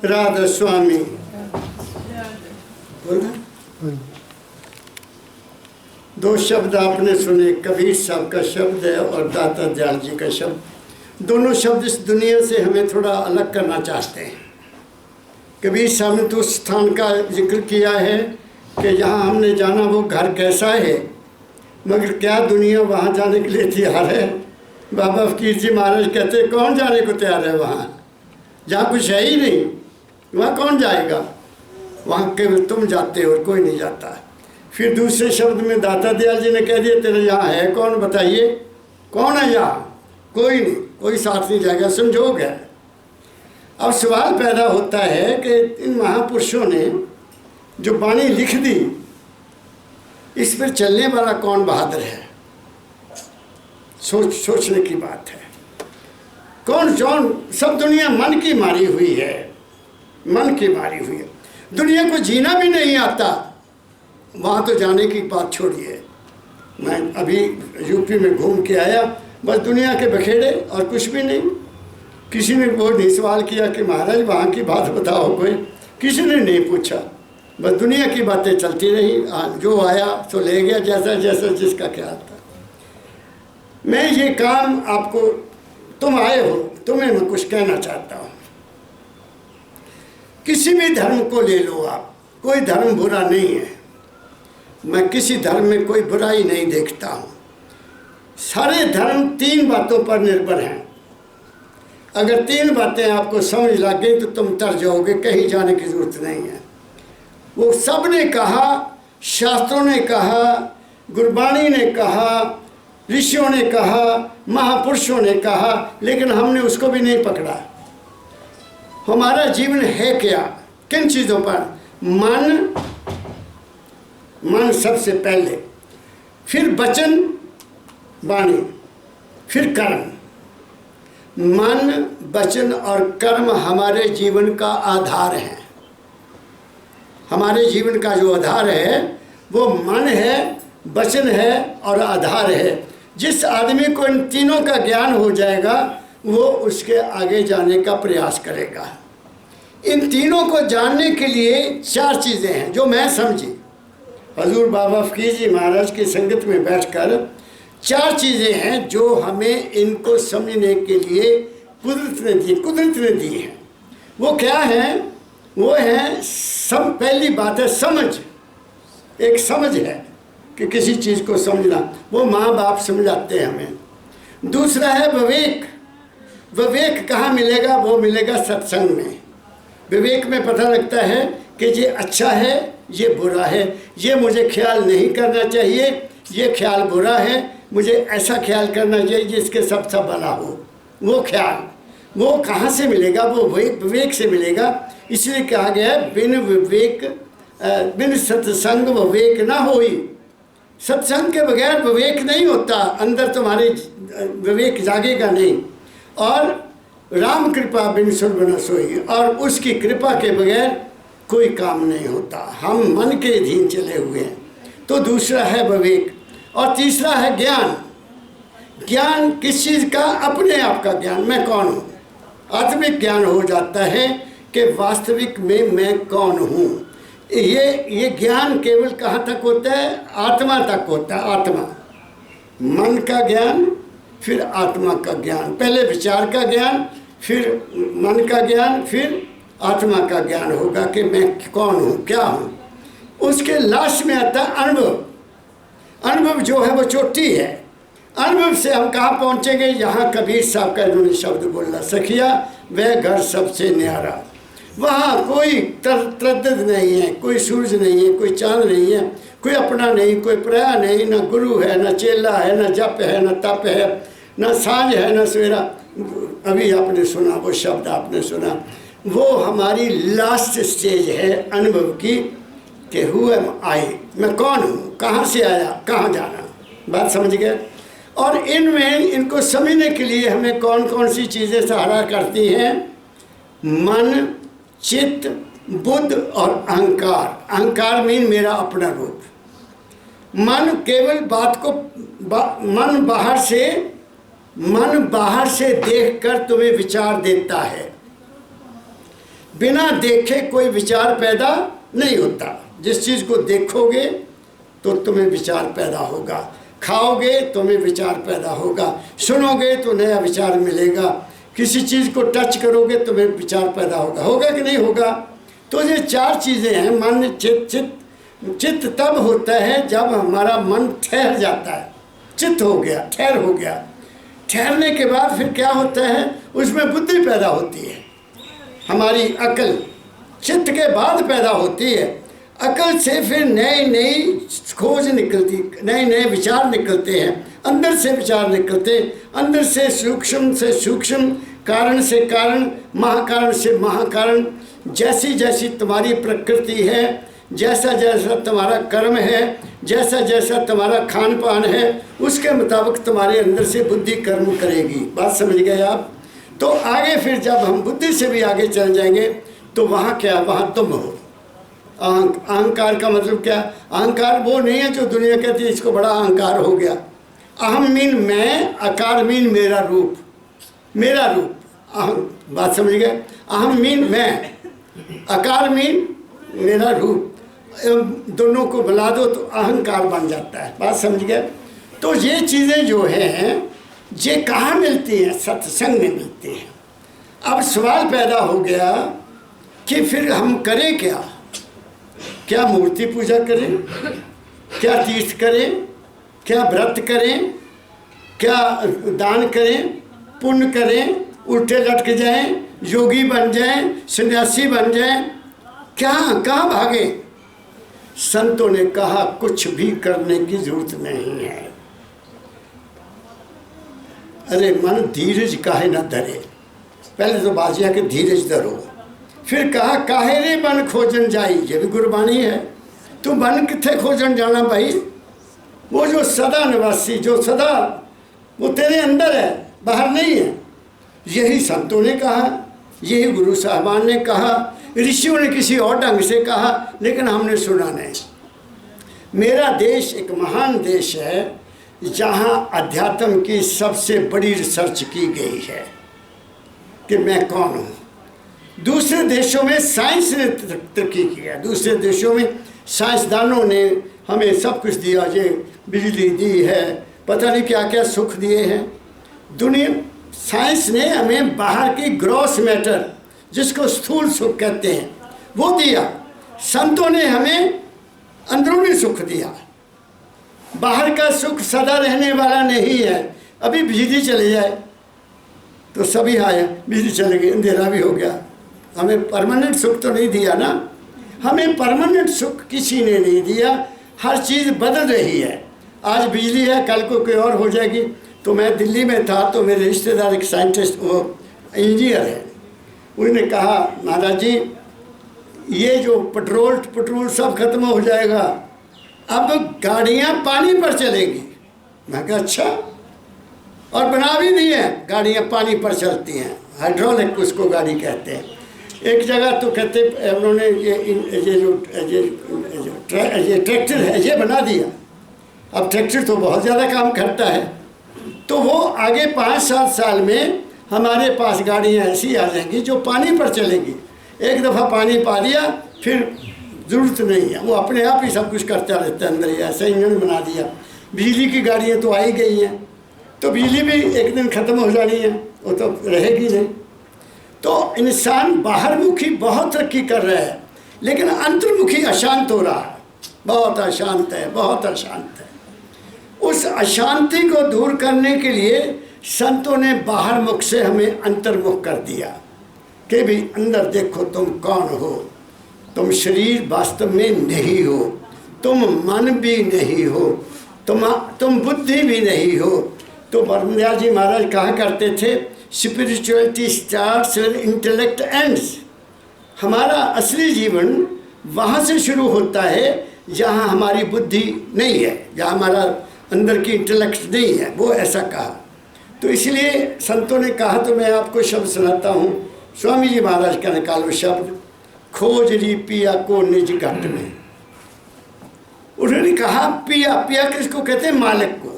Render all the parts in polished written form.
राधा स्वामी बोला। दो शब्द आपने सुने, कबीर साहब का शब्द है और दाता दयाल जी का शब्द। दोनों शब्द इस दुनिया से हमें थोड़ा अलग करना चाहते हैं। कबीर साहब ने तो उस स्थान का जिक्र किया है कि जहाँ हमने जाना वो घर कैसा है, मगर क्या दुनिया वहाँ जाने के लिए तैयार है। बाबा फकीर जी महाराज कहते कौन जाने को तैयार है वहाँ, जहाँ कुछ है ही नहीं, वहाँ कौन जाएगा, वहाँ केवल तुम जाते हो और कोई नहीं जाता। फिर दूसरे शब्द में दाता दयाल जी ने कह दिया तेरे यहाँ है कौन, बताइए कौन है यहाँ, कोई नहीं, कोई साथ नहीं जाएगा, संजोग है। अब सवाल पैदा होता है कि इन महापुरुषों ने जो वाणी लिख दी, इस पर चलने वाला कौन बहादुर है, सोचने की बात है। कौन जौन, सब दुनिया मन की मारी हुई है, मन की मारी हुई है। दुनिया को जीना भी नहीं आता, वहाँ तो जाने की बात छोड़िए। मैं अभी यूपी में घूम के आया, बस दुनिया के बखेड़े और कुछ भी नहीं। किसी ने वो नहीं सवाल किया कि महाराज वहाँ की बात बताओ, कोई किसी ने नहीं पूछा, बस दुनिया की बातें चलती रही। जो आया तो ले गया, जैसा जैसा जिसका ख्याल था। मैं ये काम आपको, तुम आए हो, तुम्हें मैं कुछ कहना चाहता हूँ। किसी भी धर्म को ले लो आप, कोई धर्म बुरा नहीं है, मैं किसी धर्म में कोई बुराई नहीं देखता हूँ। सारे धर्म तीन बातों पर निर्भर हैं। अगर तीन बातें आपको समझ लग गई तो तुम तर जाओगे, कहीं जाने की जरूरत नहीं है। वो सब ने कहा, शास्त्रों ने कहा, गुरबाणी ने कहा, ऋषियों ने कहा, महापुरुषों ने कहा, लेकिन हमने उसको भी नहीं पकड़ा। हमारा जीवन है क्या, किन चीज़ों पर? मन सबसे पहले, फिर वचन वाणी, फिर कर्म। मन, वचन और कर्म हमारे जीवन का आधार है। हमारे जीवन का जो आधार है वो मन है, वचन है और आधार है। जिस आदमी को इन तीनों का ज्ञान हो जाएगा वो उसके आगे जाने का प्रयास करेगा। इन तीनों को जानने के लिए चार चीज़ें हैं जो मैं समझी। हजूर बाबा फकीर जी महाराज की संगत में बैठकर चार चीज़ें हैं जो हमें इनको समझने के लिए कुदरत ने दी हैं। वो क्या है? वो है पहली बात है समझ। एक समझ है कि किसी चीज़ को समझना, वो माँ बाप समझाते हैं हमें। दूसरा है विवेक। विवेक कहाँ मिलेगा? वो मिलेगा सत्संग में। विवेक में पता लगता है कि ये अच्छा है, ये बुरा है, ये मुझे ख्याल नहीं करना चाहिए, ये ख्याल बुरा है, मुझे ऐसा ख्याल करना चाहिए जिसके सब भला हो। वो ख्याल वो कहाँ से मिलेगा? वो विवेक से मिलेगा। इसलिए कहा गया है बिन विवेक बिन सत्संग विवेक ना होई। सत्संग के बगैर विवेक नहीं होता, अंदर तुम्हारे विवेक जागेगा नहीं। और राम कृपा बिन सुलभ न सोई, और उसकी कृपा के बगैर कोई काम नहीं होता। हम मन के अधीन चले हुए हैं। तो दूसरा है विवेक और तीसरा है ज्ञान। ज्ञान किस चीज़ का? अपने आप का ज्ञान, मैं कौन हूँ। आत्मिक ज्ञान हो जाता है कि वास्तविक में मैं कौन हूँ। ये ज्ञान केवल कहाँ तक होता है? आत्मा तक होता है। आत्मा, मन का ज्ञान, फिर आत्मा का ज्ञान। पहले विचार का ज्ञान, फिर मन का ज्ञान, फिर आत्मा का ज्ञान होगा कि मैं कौन हूँ, क्या हूँ। उसके लास्ट में आता है अनुभव। अनुभव जो है वो चोटी है। अनुभव से हम कहाँ पहुँचेंगे? यहाँ कबीर साहब का इन्होंने शब्द बोला, सखिया वह घर सबसे न्यारा। वहाँ कोई तरद्दुद नहीं है, कोई सूरज नहीं है, कोई चांद नहीं है, कोई अपना नहीं, कोई पराया नहीं, ना गुरु है, ना चेला है, ना जप है, ना तप है, ना सांझ है, ना सवेरा। अभी आपने सुना वो शब्द, आपने सुना, वो हमारी लास्ट स्टेज है अनुभव की कि हु एम आई, मैं कौन हूँ, कहाँ से आया, कहाँ जाना। बात समझ गए? और इनमें इनको समझने के लिए हमें कौन कौन सी चीज़ें सहारा करती हैं? मन, चित्त, बुद्ध और अहंकार। अहंकार मीन मेरा अपना रूप। मन केवल बात को मन बाहर से देखकर तुम्हें विचार देता है। बिना देखे कोई विचार पैदा नहीं होता। जिस चीज़ को देखोगे तो तुम्हें विचार पैदा होगा, खाओगे तुम्हें विचार पैदा होगा, सुनोगे तो नया विचार मिलेगा, किसी चीज़ को टच करोगे तुम्हें विचार पैदा होगा कि नहीं होगा। तो ये चार चीज़ें हैं, मन, चित्त तब होता है जब हमारा मन ठहर जाता है, चित्त हो गया, ठहर हो गया। ठहरने के बाद फिर क्या होता है, उसमें बुद्धि पैदा होती है, हमारी अकल चित्त के बाद पैदा होती है। अकल से फिर नई नई खोज निकलती, नए नए विचार निकलते हैं, अंदर से विचार निकलते हैं, अंदर से सूक्ष्म, कारण से कारण, महाकारण से महाकारण। जैसी जैसी तुम्हारी प्रकृति है, जैसा जैसा तुम्हारा कर्म है, जैसा जैसा तुम्हारा खान पान है, उसके मुताबिक तुम्हारे अंदर से बुद्धि कर्म करेगी। बात समझ गए आप। तो आगे फिर जब हम बुद्धि से भी आगे चल जाएंगे तो वहाँ क्या, वहाँ तुम हो। अहंकार का मतलब क्या, अहंकार वो नहीं है जो दुनिया कहती है इसको बड़ा अहंकार हो गया। अहम मीन मैं, आकार मीन मेरा रूप, मेरा रूप, अहम। बात समझ गए। अहम मीन मैं, आकार मीन मेरा रूप, दोनों को मिला दो तो अहंकार बन जाता है। बात समझ गए। तो ये चीज़ें जो हैं ये कहाँ मिलती हैं, सत्संग में मिलती हैं। अब सवाल पैदा हो गया कि फिर हम करें क्या, क्या मूर्ति पूजा करें, क्या तीर्थ करें, क्या व्रत करें, क्या दान करें, पुण्य करें, उल्टे लटक जाएं, योगी बन जाएं, सन्यासी बन जाएं, क्या कहाँ भागे। संतों ने कहा कुछ भी करने की जरूरत नहीं है। अरे मन धीरज काहे न धरे, पहले तो बाजिया के धीरज धरो। फिर कहा काहे रे मन खोजन जाई, ये भी गुरबानी है। तू मन किथे खोजन जाना भाई, वो जो सदा निवासी, जो सदा वो तेरे अंदर है, बाहर नहीं है। यही संतों ने कहा, यही गुरु साहबान ने कहा, ऋषियों ने किसी और ढंग से कहा, लेकिन हमने सुना नहीं। मेरा देश एक महान देश है जहाँ अध्यात्म की सबसे बड़ी रिसर्च की गई है कि मैं कौन हूँ। दूसरे देशों में साइंस ने तरक्की किया, दूसरे देशों में साइंसदानों ने हमें सब कुछ दिया, ये बिजली दी है, पता नहीं क्या क्या सुख दिए हैं। दुनिया साइंस ने हमें बाहर की ग्रॉस मैटर, जिसको स्थूल सुख कहते हैं, वो दिया। संतों ने हमें अंदरूनी सुख दिया। बाहर का सुख सदा रहने वाला नहीं है। अभी बिजली चली जाए तो सभी आए, बिजली चली गई, अंधेरा भी हो गया। हमें परमानेंट सुख तो नहीं दिया ना, हमें परमानेंट सुख किसी ने नहीं दिया। हर चीज़ बदल रही है। आज बिजली है, कल को कोई और हो जाएगी। तो मैं दिल्ली में था तो मेरे रिश्तेदार एक साइंटिस्ट, वो इंजीनियर है, उन्होंने कहा महाराज जी ये जो पेट्रोल सब खत्म हो जाएगा, अब गाड़ियाँ पानी पर चलेंगी। मैं कहा अच्छा, और बना भी दी है, गाड़ियाँ पानी पर चलती हैं, हाइड्रोलिक उसको गाड़ी कहते हैं। एक जगह तो कहते उन्होंने ये ट्रैक्टर है ये बना दिया। अब ट्रैक्टर तो बहुत ज़्यादा काम करता है, तो वो आगे 5-7 साल में हमारे पास गाड़ियाँ ऐसी आ जाएंगी जो पानी पर चलेंगी। एक दफ़ा पानी पा दिया फिर ज़रूरत नहीं है, वो अपने आप ही सब कुछ करता रहता है अंदर ही, ऐसा इंजन बना दिया। बिजली की गाड़ियाँ तो आ ही गई हैं, तो बिजली भी एक दिन ख़त्म हो जानी है, वो तो रहेगी नहीं। तो इंसान बाहरमुखी बहुत तरक्की कर रहा है, लेकिन अंतर्मुखी अशांत हो रहा है, बहुत अशांत है, बहुत अशांत है। उस अशांति को दूर करने के लिए संतों ने बाहर मुख से हमें अंतर्मुख कर दिया कि भी अंदर देखो तुम कौन हो। तुम शरीर वास्तव में नहीं हो, तुम मन भी नहीं हो, तुम बुद्धि भी नहीं हो। तो ब्रह्मदयाल जी महाराज कहा करते थे spirituality starts where intellect ends. हमारा असली जीवन वहाँ से शुरू होता है जहाँ हमारी बुद्धि नहीं है, जहाँ हमारा अंदर की इंटेलेक्ट नहीं है, वो ऐसा कहा। तो इसलिए संतों ने कहा, तो मैं आपको शब्द सुनाता हूँ। स्वामी जी महाराज का निकालो शब्द, खोज ली पिया को निज घट में। उन्होंने कहा पिया, पिया किसको कहते हैं? मालिक को।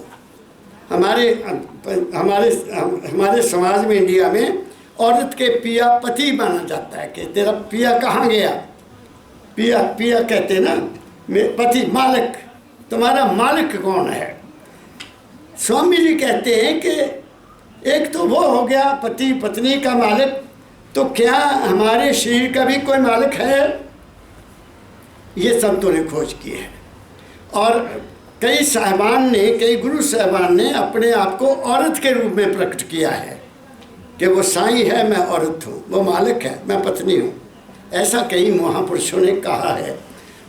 हमारे समाज में, इंडिया में औरत के पिया पति माना जाता है कि तेरा पिया कहाँ गया। पिया पिया कहते ना, पति मालिक, तुम्हारा मालिक कौन है। स्वामी जी कहते हैं कि एक तो वो हो गया पति पत्नी का मालिक, तो क्या हमारे शरीर का भी कोई मालिक है। ये संतों ने खोज की है और कई साहिबान ने, कई गुरु साहिबान ने अपने आप को औरत के रूप में प्रकट किया है कि वो साईं है, मैं औरत हूँ, वो मालिक है, मैं पत्नी हूँ। ऐसा कई महापुरुषों ने कहा है।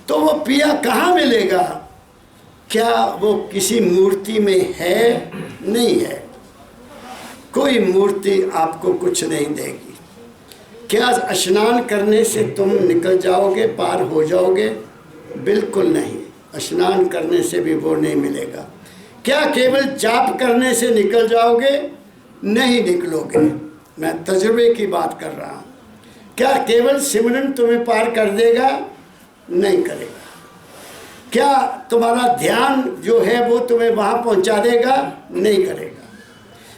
तो वो पिया कहाँ मिलेगा। क्या वो किसी मूर्ति में है, नहीं है। कोई मूर्ति आपको कुछ नहीं देगी। क्या स्नान करने से तुम निकल जाओगे, पार हो जाओगे, बिल्कुल नहीं। स्नान करने से भी वो नहीं मिलेगा। क्या केवल जाप करने से निकल जाओगे, नहीं निकलोगे। मैं तजुर्बे की बात कर रहा हूँ। क्या केवल सिमरन तुम्हें पार कर देगा, नहीं करेगा। क्या तुम्हारा ध्यान जो है वो तुम्हें वहाँ पहुँचा देगा, नहीं करेगा।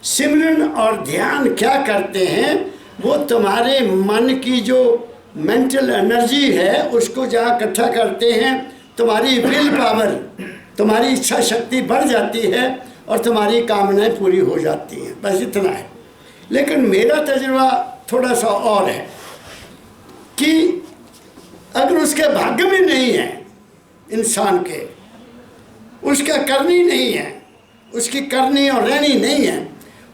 सिमरन और ध्यान क्या करते हैं, वो तुम्हारे मन की जो मेंटल एनर्जी है उसको जहाँ इकट्ठा करते हैं, तुम्हारी विल पावर, तुम्हारी इच्छा शक्ति बढ़ जाती है और तुम्हारी कामनाएं पूरी हो जाती हैं। बस इतना है। लेकिन मेरा तजुर्बा थोड़ा सा और है कि अगर उसके भाग्य में नहीं है इंसान के, उसका करनी नहीं है, उसकी करनी और रहनी नहीं है,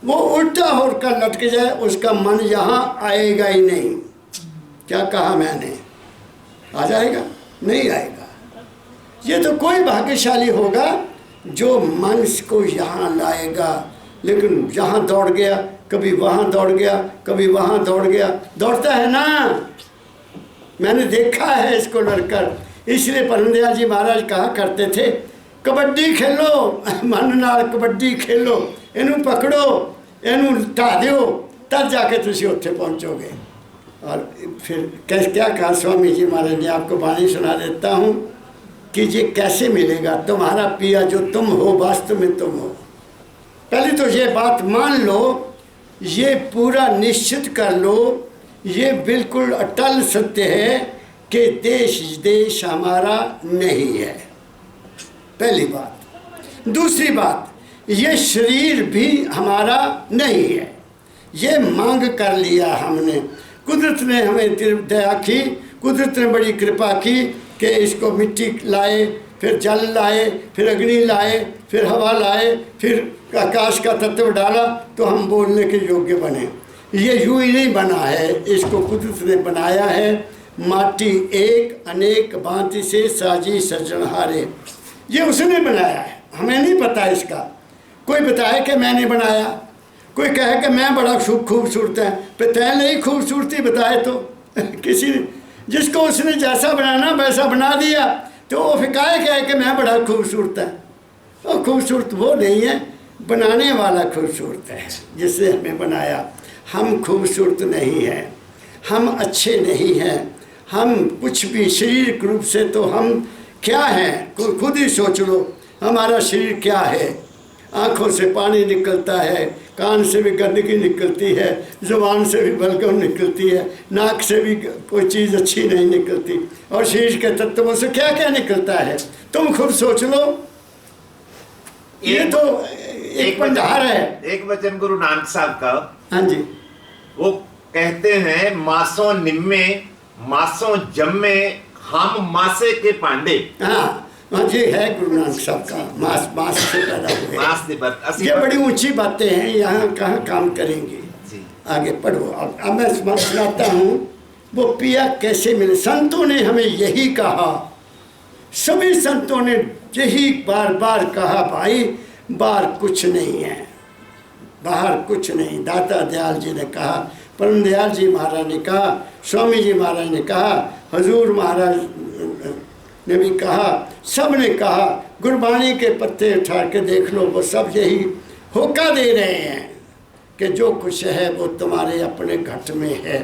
वो उल्टा होकर लटक जाए, उसका मन यहाँ आएगा ही नहीं। क्या कहा मैंने, आ जाएगा, नहीं आएगा। ये तो कोई भाग्यशाली होगा जो मन को यहाँ लाएगा। लेकिन यहाँ दौड़ गया, कभी वहाँ दौड़ गया, कभी वहाँ दौड़ गया, दौड़ता है ना, मैंने देखा है इसको लड़कर। इसलिए परमदयाल जी महाराज कहा करते थे, कबड्डी खेलो, मन नाल कबड्डी खेलो, इनू पकड़ो, इनू ढा दो, तब जाके तुसी उत्थे पहुँचोगे। और फिर क्या कहा स्वामी जी महाराज ने, आपको वाणी सुना देता हूँ कि ये कैसे मिलेगा। तुम्हारा पिया जो तुम हो, वास्तव में तुम हो। पहले तो ये बात मान लो, ये पूरा निश्चित कर लो, ये बिल्कुल अटल सत्य है कि देश देश हमारा नहीं है, पहली बात। दूसरी बात, ये शरीर भी हमारा नहीं है, ये मांग कर लिया हमने। कुदरत ने हमें दया की, कुदरत ने बड़ी कृपा की कि इसको मिट्टी लाए, फिर जल लाए, फिर अग्नि लाए, फिर हवा लाए, फिर आकाश का तत्व डाला तो हम बोलने के योग्य बने। ये यूं ही नहीं बना है, इसको कुदरत ने बनाया है। माटी एक अनेक भांति से साजी सृजनहारे, ये उसने बनाया है, हमें नहीं पता इसका। कोई बताए कि मैंने बनाया, कोई कहे कि मैं बड़ा खूबसूरत है, पर तय नहीं खूबसूरती बताए तो किसी ने, जिसको उसने जैसा बनाना वैसा बना दिया, तो वो फिकाए कहे कि मैं बड़ा खूबसूरत है। और खूबसूरत वो नहीं है, बनाने वाला खूबसूरत है जिसने हमें बनाया। हम खूबसूरत नहीं हैं, हम अच्छे नहीं हैं, हम कुछ भी शारीरिक रूप से तो हम क्या हैं, खुद ही सोच लो हमारा शरीर क्या है। आँखों से पानी निकलता है, कान से भी गंदगी निकलती है, ज़ुबान से भी बलगम निकलती है, नाक से भी कोई चीज़ अच्छी नहीं निकलती, और शरीर के तत्वों से क्या क्या निकलता है, तुम खुद सोच लो। ये तो एक भंडार है। एक वचन गुरु नानक साहब का, हाँ जी, वो कहते हैं, मासों निम्मे मासों जम्मे हम मासे के पांडे। हाँ जी, है गुरु नानक साहब का, मास से पैदा हुए। मास से बात, ये बड़ी ऊंची बातें हैं, यहाँ कहाँ काम करेंगे। आगे पढ़ो। अब मैं सुनाता हूँ वो पिया कैसे मिले। संतों ने हमें यही कहा, सभी संतों ने यही बार बार कहा, भाई बाहर कुछ नहीं है, बाहर कुछ नहीं। दाता दयाल जी ने कहा, परम दयाल जी महाराज ने कहा, स्वामी जी महाराज ने कहा, हजूर महाराज ने भी कहा, सब ने कहा। गुरबाणी के पत्ते उठा के देख लो, वो सब यही होका दे रहे हैं कि जो कुछ है वो तुम्हारे अपने घट में है।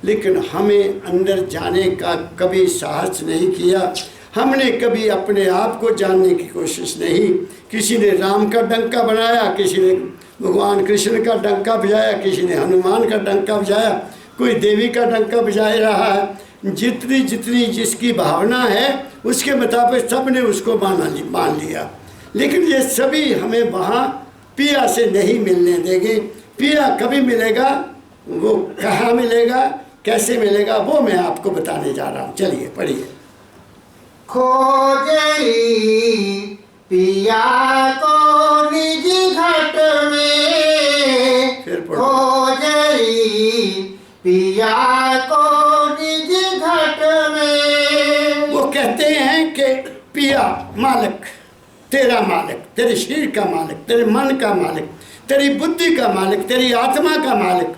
लेकिन हमें अंदर जाने का कभी साहस नहीं किया, हमने कभी अपने आप को जानने की कोशिश नहीं। किसी ने राम का डंका बनाया, किसी ने भगवान कृष्ण का डंका बजाया, किसी ने हनुमान का डंका बजाया, कोई देवी का डंका बजा रहा है। जितनी जितनी जिसकी भावना है उसके मुताबिक सब ने उसको मान लिया। लेकिन ये सभी हमें वहाँ पिया से नहीं मिलने देंगे। पिया कभी मिलेगा, वो कहाँ मिलेगा, कैसे मिलेगा, वो मैं आपको बताने जा रहा हूँ। चलिए पढ़िए। खोजई पिया को निज घट में, फिर पढ़ो। खोजई पिया को निज घट में। वो कहते हैं कि पिया मालिक, तेरा मालिक, तेरे शरीर का मालिक, तेरे मन का मालिक, तेरी बुद्धि का मालिक, तेरी आत्मा का मालिक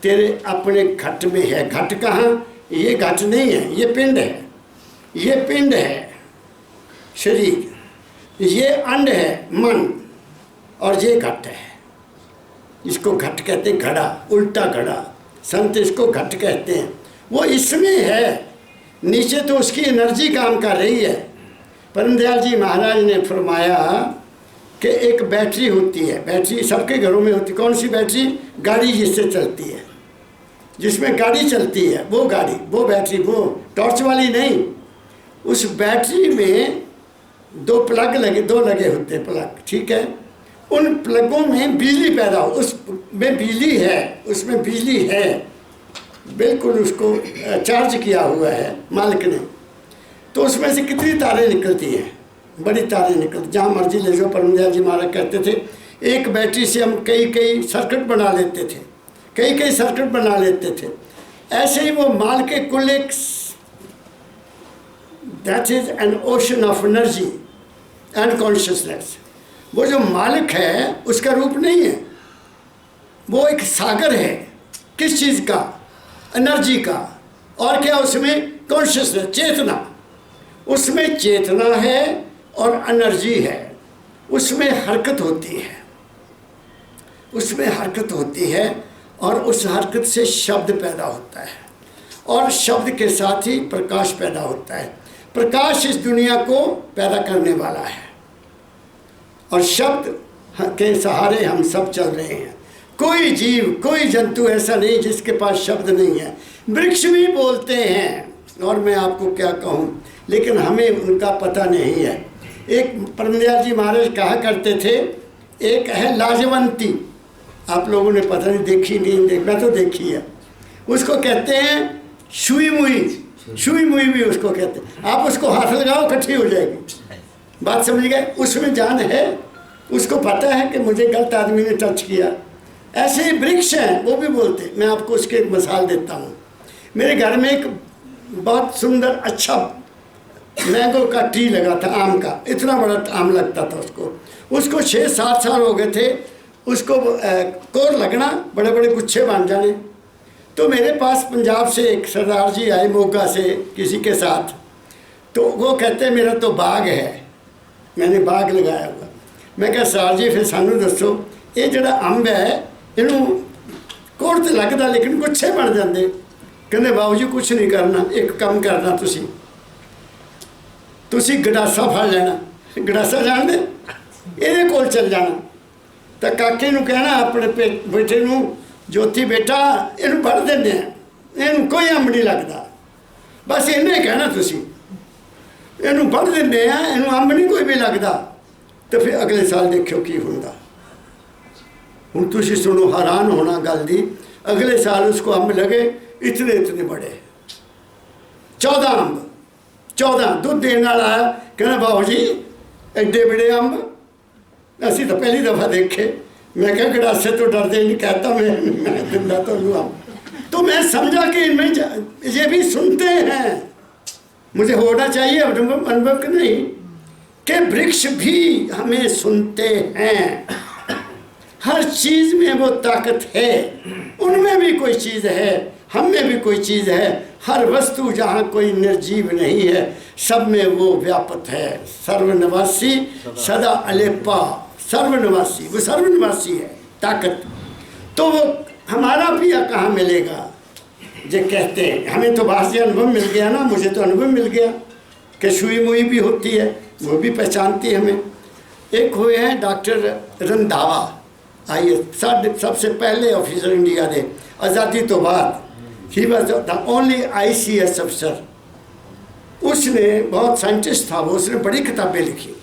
तेरे अपने घट में है। घट कहाँ? ये घट नहीं है, ये पिंड है। ये पिंड है शरीर, ये अंड है मन, और ये घट है। इसको घट कहते हैं, घड़ा, उल्टा घड़ा। संत इसको घट कहते हैं। वो इसमें है, नीचे तो उसकी एनर्जी काम कर रही है। परमदयाल जी महाराज ने फरमाया कि एक बैटरी होती है, बैटरी सबके घरों में होती। कौन सी बैटरी? गाड़ी जिससे चलती है, जिसमें गाड़ी चलती है, वो गाड़ी, वो बैटरी, वो टॉर्च वाली नहीं। उस बैटरी में दो लगे होते हैं प्लग, ठीक है। उन प्लगों में बिजली पैदा हो, उसमें बिजली है, उसमें बिजली है, बिल्कुल उसको चार्ज किया हुआ है मालिक ने। तो उसमें से कितनी तारें निकलती हैं? बड़ी तारें निकलती, जहाँ मर्जी ले जाओ। परमदयाल जी महाराज कहते थे एक बैटरी से हम कई सर्किट बना लेते थे, कई सर्किट बना लेते थे। ऐसे ही वो माल के कुल एक, that is an ocean of energy and consciousness. वो जो मालिक है उसका रूप नहीं है, वो एक सागर है। किस चीज़ का? एनर्जी का। और क्या उसमें? कॉन्शियसनेस, चेतना। उसमें चेतना है और एनर्जी है। उसमें हरकत होती है, उसमें हरकत होती है, और उस हरकत से शब्द पैदा होता है, और शब्द के साथ ही प्रकाश पैदा होता है। प्रकाश इस दुनिया को पैदा करने वाला है, और शब्द के सहारे हम सब चल रहे हैं। कोई जीव, कोई जंतु ऐसा नहीं जिसके पास शब्द नहीं है। वृक्ष भी बोलते हैं, और मैं आपको क्या कहूँ, लेकिन हमें उनका पता नहीं है। एक परमदयाल जी महाराज कहा करते थे, एक है लाजवंती, आप लोगों ने पता नहीं देखी नहीं, मैं तो देखी है। उसको कहते हैं शुई मुई भी उसको कहते हैं। आप उसको हाथ लगाओ इकट्ठी हो जाएगी। बात समझ गए? उसमें जान है, उसको पता है कि मुझे गलत आदमी ने टच किया। ऐसे ही वृक्ष हैं, वो भी बोलते। मैं आपको उसकी एक मिसाल देता हूँ। मेरे घर में एक बहुत सुंदर अच्छा मैंगो का ट्री लगा था, आम का, इतना बड़ा आम लगता था उसको 6-7 साल हो गए थे उसको कोर लगना, बड़े बड़े गुच्छे बन जाने। तो मेरे पास पंजाब से एक सरदार जी आए मोगा से किसी के साथ, तो वो कहते मेरा तो बाग है, मैंने बाग लगाया हुआ। मैं कहा सरदार जी फिर सानू दसो ये जड़ा अंब है इनू कोर तो लगता लेकिन गुच्छे बन जाते। कहते बाबू जी कुछ नहीं करना, एक काम करना, तुसी गडासा फड़ लेना, गडासा जान दे, ये कोल चल जाना। तो काके नू कहना अपने बेटे नू, ज्योति बेटा इनू भर देने, इनू कोई अंब नहीं लगता, बस इन्हें कहना तुसी इनू भर देने, इनू अंब नहीं कोई भी लगता। तो फिर अगले साल देखियो की होंदा। हुण तुसी सुनो, हैरान होना गल दी। अगले साल उसको अंब लगे इतने बड़े, 14 अंब, 14 दूध देने वाला आया। कहना बाबू जी एडे बड़े अंब असी तो पहली दफ़ा देखे। मैं क्या गड़ासे तो डरते नहीं, कहता मैं दिंदा तो लूँ अंब। तो मैं समझा कि इनमें ये भी सुनते हैं, मुझे होना चाहिए अनुभव कि नहीं, कि वृक्ष भी हमें सुनते हैं। हर चीज़ में वो ताकत है, उनमें भी कोई चीज़ है, हम में भी कोई चीज़ है। हर वस्तु जहाँ कोई निर्जीव नहीं है, सब में वो व्यापक है। सर्वनिवासी सदा अलेपा, सर्वनिवासी, वो सर्वनिवासी है ताकत। तो वो हमारा पिया कहाँ मिलेगा? जो कहते हैं हमें तो बाहर से अनुभव मिल गया ना, मुझे तो अनुभव मिल गया कि सुई मुई भी होती है, वो भी पहचानती है हमें। एक हुए हैं डॉक्टर रंधावा, IAS सबसे पहले ऑफिसर इंडिया ने आज़ादी तो बाद, he was the only ICS अफसर। उसने बहुत साइंटिस्ट था वो, उसने बड़ी किताबें लिखी।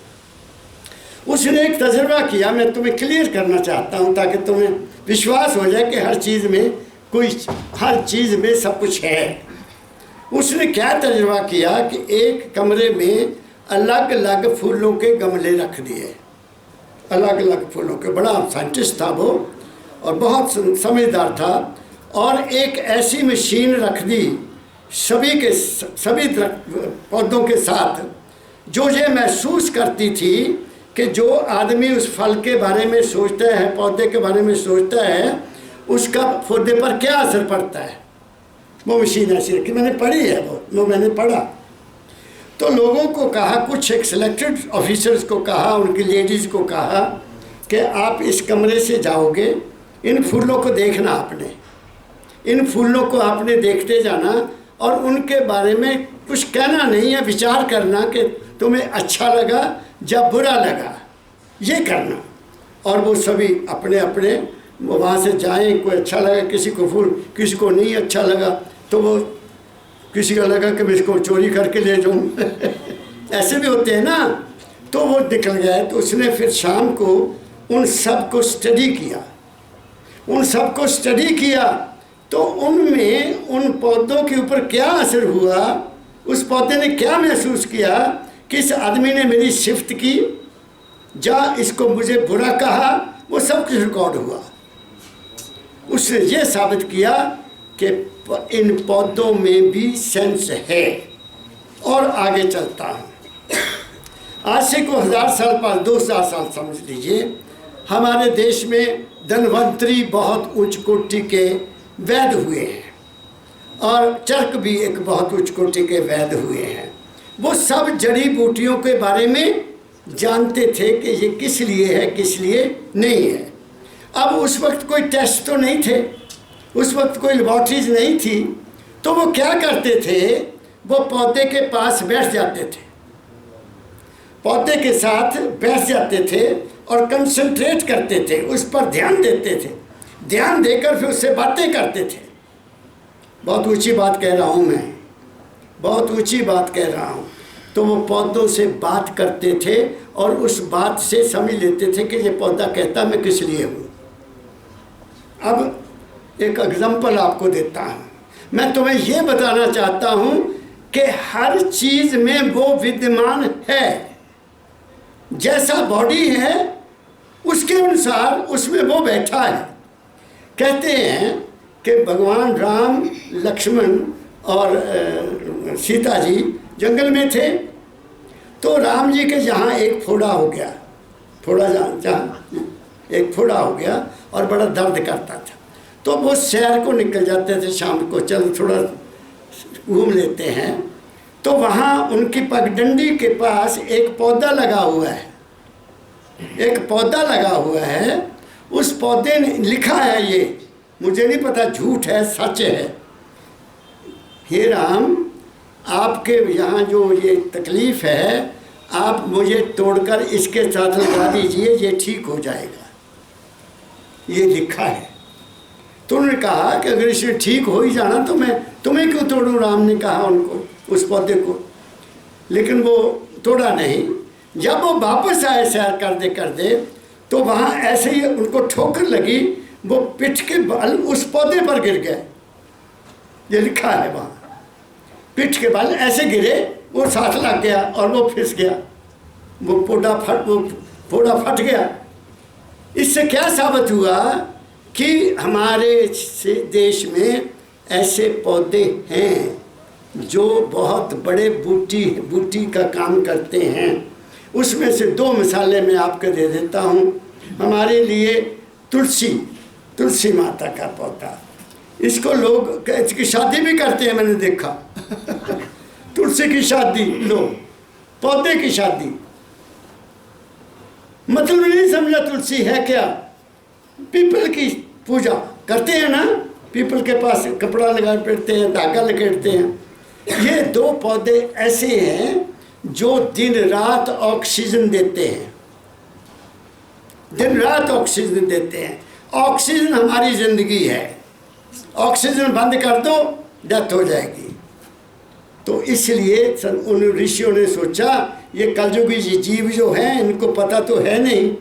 उसने एक तजर्बा किया, मैं तुम्हें क्लियर करना चाहता हूँ ताकि तुम्हें विश्वास हो जाए कि हर चीज़ में सब कुछ है। उसने क्या तजर्बा किया कि एक कमरे में अलग अलग फूलों के गमले रख दिए, अलग अलग फूलों के। बड़ा साइंटिस्ट था वो और बहुत समझदार था। और एक ऐसी मशीन रख दी सभी पौधों के साथ, जो ये महसूस करती थी कि जो आदमी उस फल के बारे में सोचता है, पौधे के बारे में सोचता है, उसका पौधे पर क्या असर पड़ता है। वो मशीन ऐसी रखी, मैंने पढ़ी है वो मैंने पढ़ा। तो लोगों को कहा, कुछ एक सिलेक्टेड ऑफिसर्स को कहा, उनकी लेडीज़ को कहा कि आप इस कमरे से जाओगे, इन फूलों को देखना, आपने इन फूलों को आपने देखते जाना और उनके बारे में कुछ कहना नहीं है, विचार करना कि तुम्हें अच्छा लगा या बुरा लगा, ये करना। और वो सभी अपने अपने वहाँ से जाएं, कोई अच्छा लगा किसी को फूल, किसी को नहीं अच्छा लगा, तो वो किसी को लगा कि मैं इसको चोरी करके ले जाऊँ ऐसे भी होते हैं ना। तो वो निकल गए। तो उसने फिर शाम को उन सब को स्टडी किया, तो उनमें उन पौधों के ऊपर क्या असर हुआ, उस पौधे ने क्या महसूस किया कि इस आदमी ने मेरी सिफत की या इसको मुझे बुरा कहा, वो सब कुछ रिकॉर्ड हुआ। उसने ये साबित किया कि इन पौधों में भी सेंस है। और आगे चलता हूँ, आज से को 1000 साल पास 2000 साल समझ लीजिए, हमारे देश में धन्वंतरी बहुत उच्च कोटि के वैद्य हुए हैं और चरक भी एक बहुत उच्च कोटि के वैद्य हुए हैं। वो सब जड़ी बूटियों के बारे में जानते थे कि ये किस लिए है, किस लिए नहीं है। अब उस वक्त कोई टेस्ट तो नहीं थे, उस वक्त कोई लेबॉर्ट्रीज नहीं थी, तो वो क्या करते थे, वो पौधे के पास बैठ जाते थे, पौधे के साथ बैठ जाते थे और कंसंट्रेट करते थे, उस पर ध्यान देते थे, ध्यान देकर फिर उससे बातें करते थे। बहुत ऊंची बात कह रहा हूँ मैं, बहुत ऊंची बात कह रहा हूँ। तो वो पौधों से बात करते थे और उस बात से समझ लेते थे कि ये पौधा कहता मैं किस लिए हूँ। अब एक एग्जाम्पल आपको देता हूँ। मैं तुम्हें ये बताना चाहता हूँ कि हर चीज़ में वो विद्यमान है। जैसा बॉडी है उसके अनुसार उसमें वो बैठा है। कहते हैं कि भगवान राम, लक्ष्मण और सीता जी जंगल में थे, तो राम जी के यहाँ एक फोड़ा हो गया, फोड़ा जहाँ एक फोड़ा हो गया और बड़ा दर्द करता था। तो वो शहर को निकल जाते थे शाम को, चल थोड़ा घूम लेते हैं। तो वहाँ उनकी पगडंडी के पास एक पौधा लगा हुआ है, एक पौधा लगा हुआ है। उस पौधे ने लिखा है, ये मुझे नहीं पता झूठ है सच है, हे राम आपके यहाँ जो ये तकलीफ़ है आप मुझे तोड़कर इसके साथ लगा दीजिए, ये ठीक हो जाएगा, ये लिखा है। तो उन्होंने कहा कि अगर इसे ठीक हो ही जाना तो मैं तुम्हें क्यों तोड़ूं, राम ने कहा उनको, उस पौधे को। लेकिन वो तोड़ा नहीं। जब वो वापस आए सैर कर दे तो वहाँ ऐसे ही उनको ठोकर लगी, वो पिठ के बल उस पौधे पर गिर गए, ये लिखा है वहाँ। पिठ के बल ऐसे गिरे, वो साथ लग गया और वो फिस गया, वो फोड़ा फट गया। इससे क्या साबित हुआ कि हमारे देश में ऐसे पौधे हैं जो बहुत बड़े बूटी का काम करते हैं। उसमें से 2 मिसालें मैं आपको दे देता हूँ। हमारे लिए तुलसी माता का पौधा, इसको लोग इसकी शादी भी करते हैं, मैंने देखा तुलसी की शादी, लोग पौधे की शादी। मतलब नहीं समझा तुलसी है क्या, पीपल की पूजा करते हैं ना, पीपल के पास कपड़ा लगा पड़ते हैं, धागा लपेटते हैं। ये 2 पौधे ऐसे हैं जो दिन रात ऑक्सीजन देते हैं, दिन रात ऑक्सीजन देते हैं। ऑक्सीजन हमारी ज़िंदगी है, ऑक्सीजन बंद कर दो डेथ हो जाएगी। तो इसलिए उन ऋषियों ने सोचा ये कलयुगी जीव जो हैं इनको पता तो है नहीं,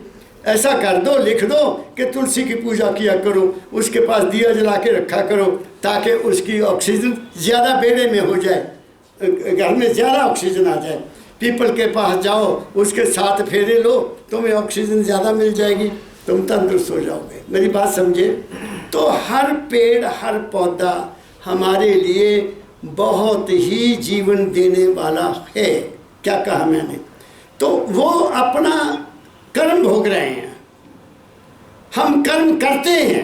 ऐसा कर दो, लिख दो कि तुलसी की पूजा किया करो, उसके पास दिया जला के रखा करो ताकि उसकी ऑक्सीजन ज़्यादा बेड़े में हो जाए, घर में ज़्यादा ऑक्सीजन आ जाए। पीपल के पास जाओ, उसके साथ फेरे लो, तुम्हें ऑक्सीजन ज़्यादा मिल जाएगी, तुम तंदुरुस्त हो जाओगे। मेरी बात समझे? तो हर पेड़ हर पौधा हमारे लिए बहुत ही जीवन देने वाला है। क्या कहा मैंने? तो वो अपना कर्म भोग रहे हैं, हम कर्म करते हैं,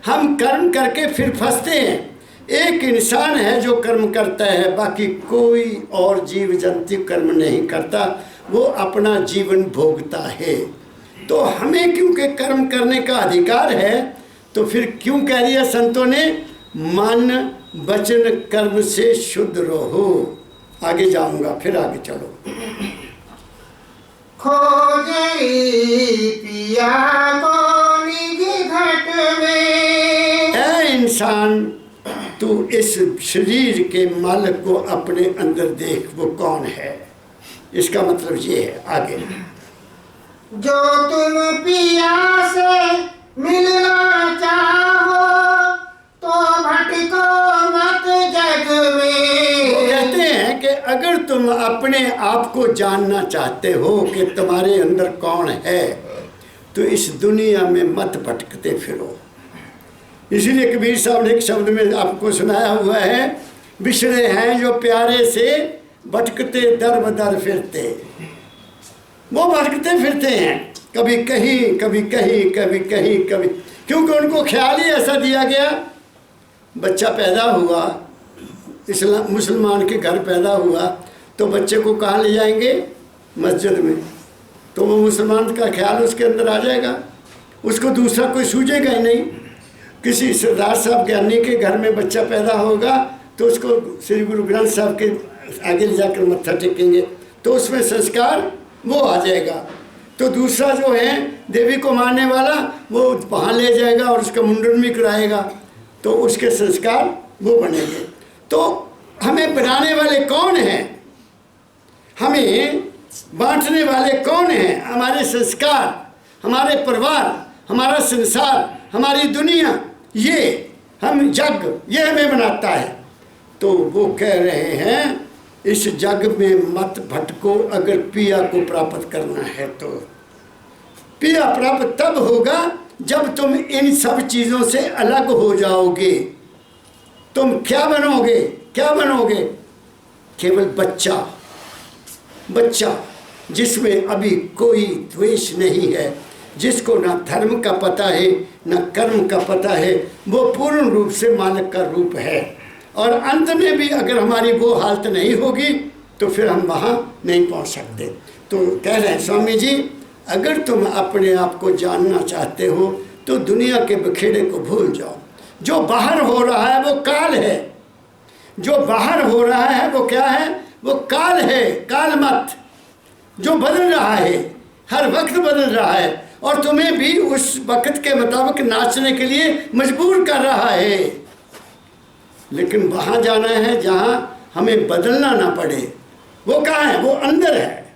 हम कर्म करके फिर फंसते हैं। एक इंसान है जो कर्म करता है, बाकी कोई और जीव जंतु कर्म नहीं करता, वो अपना जीवन भोगता है। तो हमें क्योंकि कर्म करने का अधिकार है, तो फिर क्यों कह दिया संतों ने, मन वचन कर्म से शुद्ध रहो। आगे जाऊंगा, फिर आगे चलो। खोजई पिया को निज घट में। ऐ इंसान, तू इस शरीर के मालिक को अपने अंदर देख, वो कौन है। इसका मतलब ये है आगे, जो तुम पिया से मिलना चाहो तो भटको मत जग में। वो कहते हैं कि अगर तुम अपने आप को जानना चाहते हो कि तुम्हारे अंदर कौन है, तो इस दुनिया में मत भटकते फिरो। इसीलिए कबीर साहब ने एक शब्द में आपको सुनाया हुआ है, बिछड़े हैं जो प्यारे से भटकते दर बदर फिरते। वो भटकते फिरते हैं, कभी कहीं कभी कहीं कभी कहीं कभी, क्योंकि उनको ख्याल ही ऐसा दिया गया। बच्चा पैदा हुआ, इस्लाम मुसलमान के घर पैदा हुआ, तो बच्चे को कहाँ ले जाएंगे? मस्जिद में। तो वो मुसलमान का ख्याल उसके अंदर आ जाएगा, उसको दूसरा कोई सूझेगा ही नहीं। किसी सरदार साहब ज्ञानी के घर में बच्चा पैदा होगा तो उसको श्री गुरु ग्रंथ साहब के आगे ले जाकर मत्था टेकेंगे, तो उसमें संस्कार वो आ जाएगा। तो दूसरा जो है देवी को मानने वाला, वो वहाँ ले जाएगा और उसका मुंडन भी कराएगा, तो उसके संस्कार वो बनेंगे। तो हमें बनाने वाले कौन हैं, हमें बांटने वाले कौन हैं? हमारे संस्कार, हमारे परिवार, हमारा संसार, हमारी दुनिया, ये हम जग, ये हमें बनाता है। तो वो कह रहे हैं इस जग में मत भटको, अगर पिया को प्राप्त करना है तो। पिया प्राप्त तब होगा जब तुम इन सब चीज़ों से अलग हो जाओगे। तुम क्या बनोगे? क्या बनोगे? केवल बच्चा, बच्चा जिसमें अभी कोई द्वेष नहीं है, जिसको ना धर्म का पता है ना कर्म का पता है, वो पूर्ण रूप से मालिक का रूप है। और अंत में भी अगर हमारी वो हालत नहीं होगी तो फिर हम वहाँ नहीं पहुँच सकते। तो कह रहे हैं स्वामी जी, अगर तुम अपने आप को जानना चाहते हो तो दुनिया के बखेड़े को भूल जाओ। जो बाहर हो रहा है वो काल है, जो बाहर हो रहा है वो क्या है? वो काल है, काल मत, जो बदल रहा है, हर वक्त बदल रहा है और तुम्हें भी उस वक्त के मुताबिक नाचने के लिए मजबूर कर रहा है। लेकिन वहाँ जाना है जहाँ हमें बदलना ना पड़े। वो कहाँ है? वो अंदर है,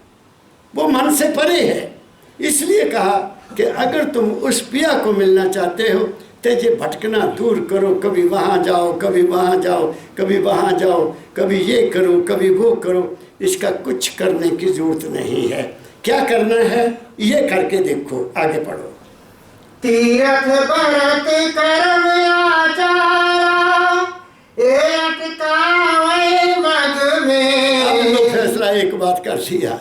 वो मन से परे है। इसलिए कहा कि अगर तुम उस पिया को मिलना चाहते हो तो ये भटकना दूर करो। कभी वहाँ जाओ, कभी वहाँ जाओ, कभी वहाँ जाओ, कभी ये करो, कभी वो करो। इसका कुछ करने की जरूरत नहीं है। क्या करना है ये करके देखो। आगे पढ़ो। तीरथ भरत कर्म आचारा, एक कावै मग में। अब तो फैसला एक बात कर दिया,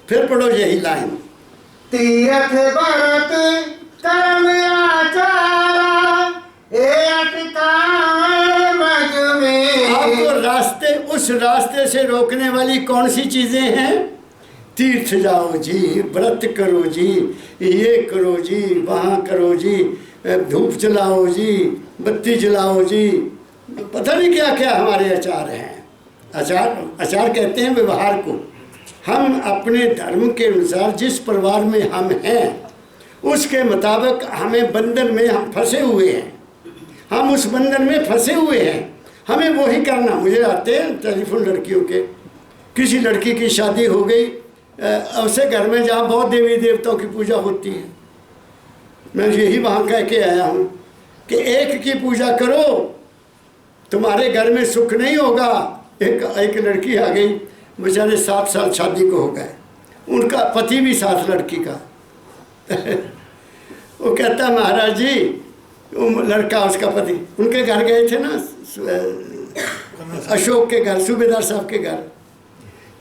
फिर पढ़ो यही लाइन। तीरथ भरत कर्म आचारा, एक कावै मग में। आपको रास्ते, उस रास्ते से रोकने वाली कौन सी चीजें हैं? तीर्थ जाओ जी, व्रत करो जी, ये करो जी, वहाँ करो जी, धूप जलाओ जी, बत्ती जलाओ जी, पता नहीं क्या क्या हमारे आचार हैं। आचार कहते हैं व्यवहार को। हम अपने धर्म के अनुसार जिस परिवार में हम हैं उसके मुताबिक हमें बंधन में हम फंसे हुए हैं, हम उस बंधन में फंसे हुए हैं, हमें वही करना। मुझे आते हैं टेलीफोन लड़कियों के, किसी लड़की की शादी हो गई ऐसे घर में जहाँ बहुत देवी देवताओं की पूजा होती है, मैं यही वहाँ कह के आया हूँ कि एक की पूजा करो, तुम्हारे घर में सुख नहीं होगा। एक लड़की आ गई, बेचारे 7 साल शादी को हो गए, उनका पति भी साथ लड़की का वो कहता महाराज जी, वो लड़का उसका पति उनके घर गए थे ना, अशोक के घर, सूबेदार साहब के घर,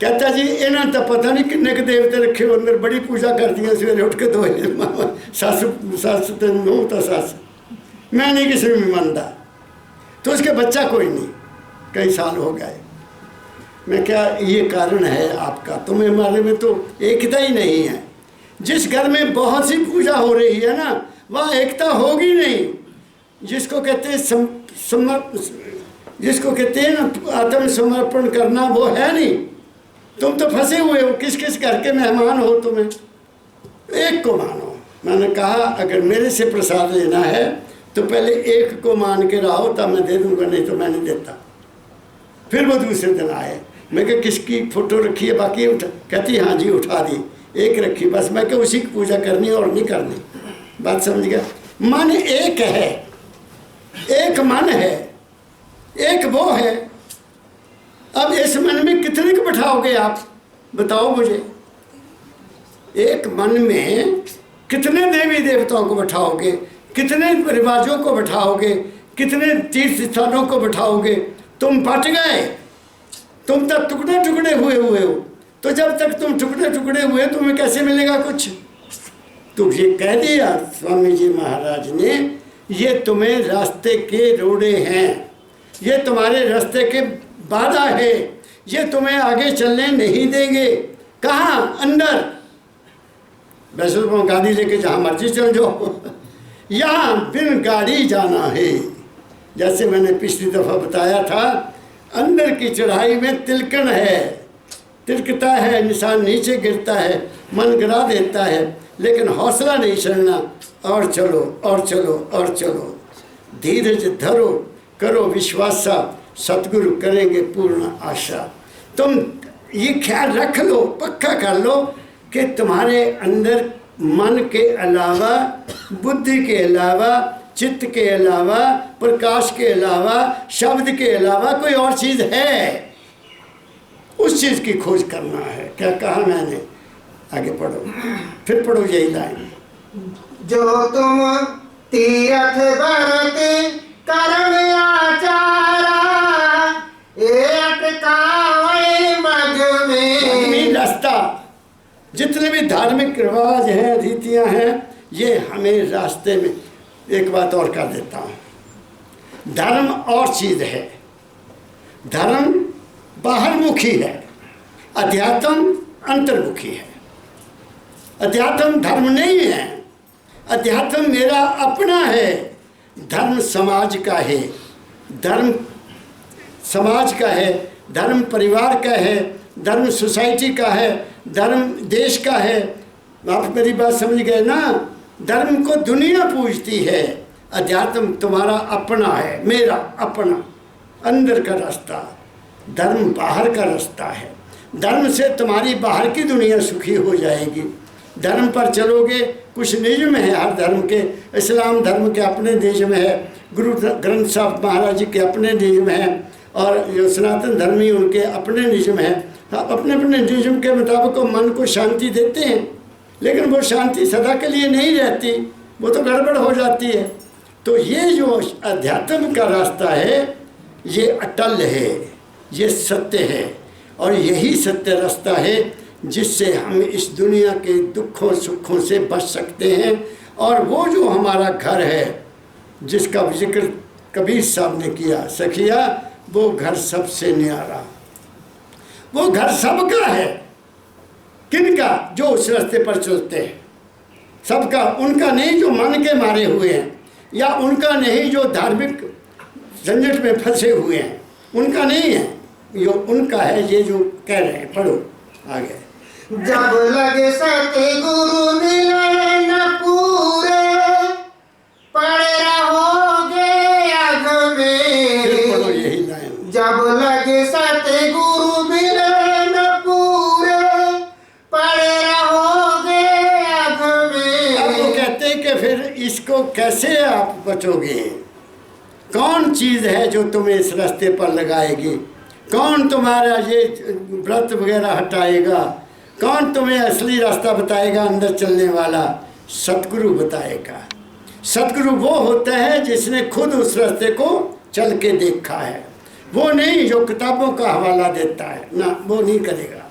कहता जी इन्हें तो पता नहीं किन्ने के देवते रखे हो अंदर, बड़ी पूजा करती हैं सवेरे उठ के, दो सस तो सस, मैं नहीं किसी में मानता। तो उसके बच्चा कोई नहीं, कई साल हो गए। मैं क्या ये कारण है आपका, तुम्हें हमारे में तो एकता ही नहीं है। जिस घर में बहुत सी पूजा हो रही है ना, वहाँ एकता होगी नहीं। जिसको कहते हैं जिसको कहते हैं ना आत्मसमर्पण करना, वो है नहीं। तुम तो फंसे हुए हो, किस किस घर के मेहमान हो, तुम्हें एक को मानो। मैंने कहा अगर मेरे से प्रसाद लेना है तो पहले एक को मान के रहो, तब मैं दे दूंगा, नहीं तो मैं नहीं देता। फिर वो दूसरे दिन आए, मैं कहा किसकी फ़ोटो रखी है, बाकी उठा, कहती हाँ जी उठा दी, एक रखी बस। मैं कहा उसी की पूजा करनी और नहीं करनी, बात समझ गया। मन एक है, एक मन है, एक वो है। अब इस मन में कितने को बैठाओगे आप, बताओ मुझे। एक मन में कितने देवी देवताओं को बैठाओगे, कितने रिवाजों को बैठाओगे, कितने तीर्थ स्थानों को बैठाओगे। तुम बट गए, तुम तब टुकड़े टुकड़े हुए हो। तो जब तक तुम टुकड़े टुकड़े हुए, तुम्हें कैसे मिलेगा कुछ। तो ये कह दिया स्वामी जी महाराज ने, ये तुम्हें रास्ते के रोड़े हैं, ये तुम्हारे रास्ते के बाधा है, ये तुम्हें आगे चलने नहीं देंगे। कहाँ? अंदर। वैसे तो गाड़ी लेके जहाँ मर्जी चल जाओ, यहाँ बिन गाड़ी जाना है। जैसे मैंने पिछली दफ़ा बताया था, अंदर की चढ़ाई में तिलकन है, तिलकता है, इंसान नीचे गिरता है, मन गिरा देता है, लेकिन हौसला नहीं छोड़ना, और चलो और चलो और चलो, धीरज धरो, करो विश्वासा, सतगुरु करेंगे पूर्ण आशा। तुम ये ख्याल रख लो, पक्का कर लो कि तुम्हारे अंदर मन के अलावा, बुद्धि के अलावा, चित्त के अलावा, प्रकाश के अलावा, शब्द के अलावा कोई और चीज़ है। उस चीज़ की खोज करना है। क्या कहा मैंने? आगे पढ़ो, फिर पढ़ो यही लाइन। जो तुम तीरथ भरत कर्म आचारा, ए अटकावे मज में। रास्ता, जितने भी धार्मिक रिवाज हैं, रीतियां हैं, ये हमें रास्ते में। एक बात और कर देता हूँ, धर्म और चीज़ है। धर्म बाहरमुखी है, अध्यात्म अंतर्मुखी है। अध्यात्म धर्म नहीं है, अध्यात्म मेरा अपना है। धर्म समाज का है, धर्म समाज का है, धर्म परिवार का है, धर्म सोसाइटी का है, धर्म देश का है। आप मेरी बात समझ गए ना? धर्म को दुनिया पूजती है, अध्यात्म तुम्हारा अपना है, मेरा अपना, अंदर का रास्ता। धर्म बाहर का रास्ता है। धर्म से तुम्हारी बाहर की दुनिया सुखी हो जाएगी। धर्म पर चलोगे, कुछ नियम है हर धर्म के। इस्लाम धर्म के अपने नियम है, गुरु ग्रंथ साहब महाराज जी के अपने नियम हैं, और जो सनातन धर्मी उनके अपने नियम हैं। अपने अपने नियम के मुताबिक वो मन को शांति देते हैं, लेकिन वो शांति सदा के लिए नहीं रहती, वो तो गड़बड़ हो जाती है। तो ये जो अध्यात्म का रास्ता है, ये अटल है, ये सत्य है, और यही सत्य रास्ता है जिससे हम इस दुनिया के दुखों सुखों से बच सकते हैं। और वो जो हमारा घर है, जिसका जिक्र कबीर साहब ने किया, सखिया वो घर सबसे न्यारा, वो घर सबका है। किनका? जो उस रास्ते पर चलते हैं, सबका। उनका नहीं जो मन के मारे हुए हैं, या उनका नहीं जो धार्मिक झंझट में फंसे हुए हैं, उनका नहीं है, ये उनका है। ये जो कह रहे हैं, पढ़ो आगे। जब लगे सतगुरु मिले न पूरे, पड़े रहोगे अग फिर पढ़ो में। यही लाइन। जब लगे सतगुरु मिले न पूरे, पड़े रहोगे अग अब वो में। कहते हैं कि फिर इसको कैसे आप बचोगे? कौन चीज़ है जो तुम्हें इस रास्ते पर लगाएगी? कौन तुम्हारा ये व्रत वगैरह हटाएगा? कौन तुम्हें असली रास्ता बताएगा अंदर चलने वाला? सतगुरु बताएगा। सतगुरु वो होता है जिसने खुद उस रास्ते को चल के देखा है, वो नहीं जो किताबों का हवाला देता है ना, वो नहीं करेगा।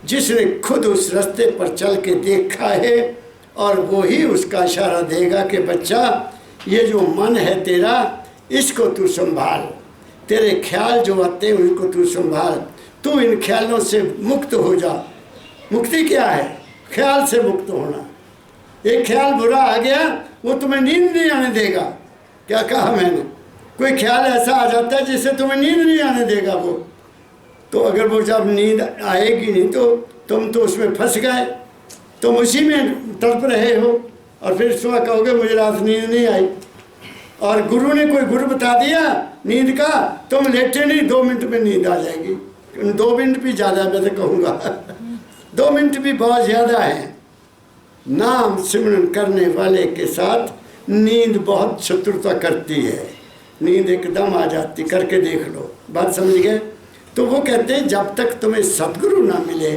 जिसने खुद उस रास्ते पर चल के देखा है और वो ही उसका इशारा देगा कि बच्चा ये जो मन है तेरा, इसको तू संभाल, तेरे ख्याल जो आते हैं उनको तू संभाल, तू इन ख्यालों से मुक्त हो जा। मुक्ति क्या है? ख्याल से मुक्त होना। एक ख्याल बुरा आ गया, वो तुम्हें नींद नहीं आने देगा। क्या कहा मैंने? कोई ख्याल ऐसा आ जाता है जिससे तुम्हें नींद नहीं आने देगा वो, तो अगर वो जब नींद आएगी नहीं तो तुम तो उसमें फंस गए, तुम उसी में तड़प रहे हो और फिर सुबह कहोगे मुझे रात नींद नहीं आई। और गुरु ने कोई गुरु बता दिया नींद का, तुम लेटे नहीं, 2 मिनट में नींद आ जाएगी। 2 मिनट भी ज़्यादा मैं तो कहूँगा 2 मिनट भी बहुत ज़्यादा है। नाम सिमरन करने वाले के साथ नींद बहुत शत्रुता करती है, नींद एकदम आ जाती, करके देख लो। बात समझ गए? तो वो कहते हैं जब तक तुम्हें सतगुरु ना मिले,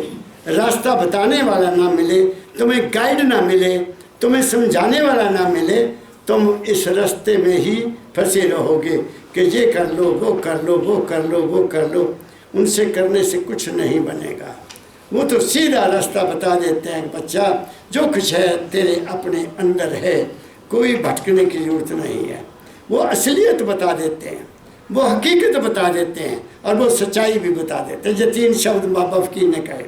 रास्ता बताने वाला ना मिले, तुम्हें गाइड ना मिले, तुम्हें समझाने वाला ना मिले, तुम इस रास्ते में ही फंसे रहोगे कि ये कर लो, वो कर लो, वो कर लो, वो कर लो। उनसे करने से कुछ नहीं बनेगा। वो तो सीधा रास्ता बता देते हैं, बच्चा जो कुछ है तेरे अपने अंदर है, कोई भटकने की जरूरत नहीं है। वो असलियत बता देते हैं, वो हकीकत बता देते हैं और वो सच्चाई भी बता देते हैं। ये 3 शब्द बाबा फकीर ने कहे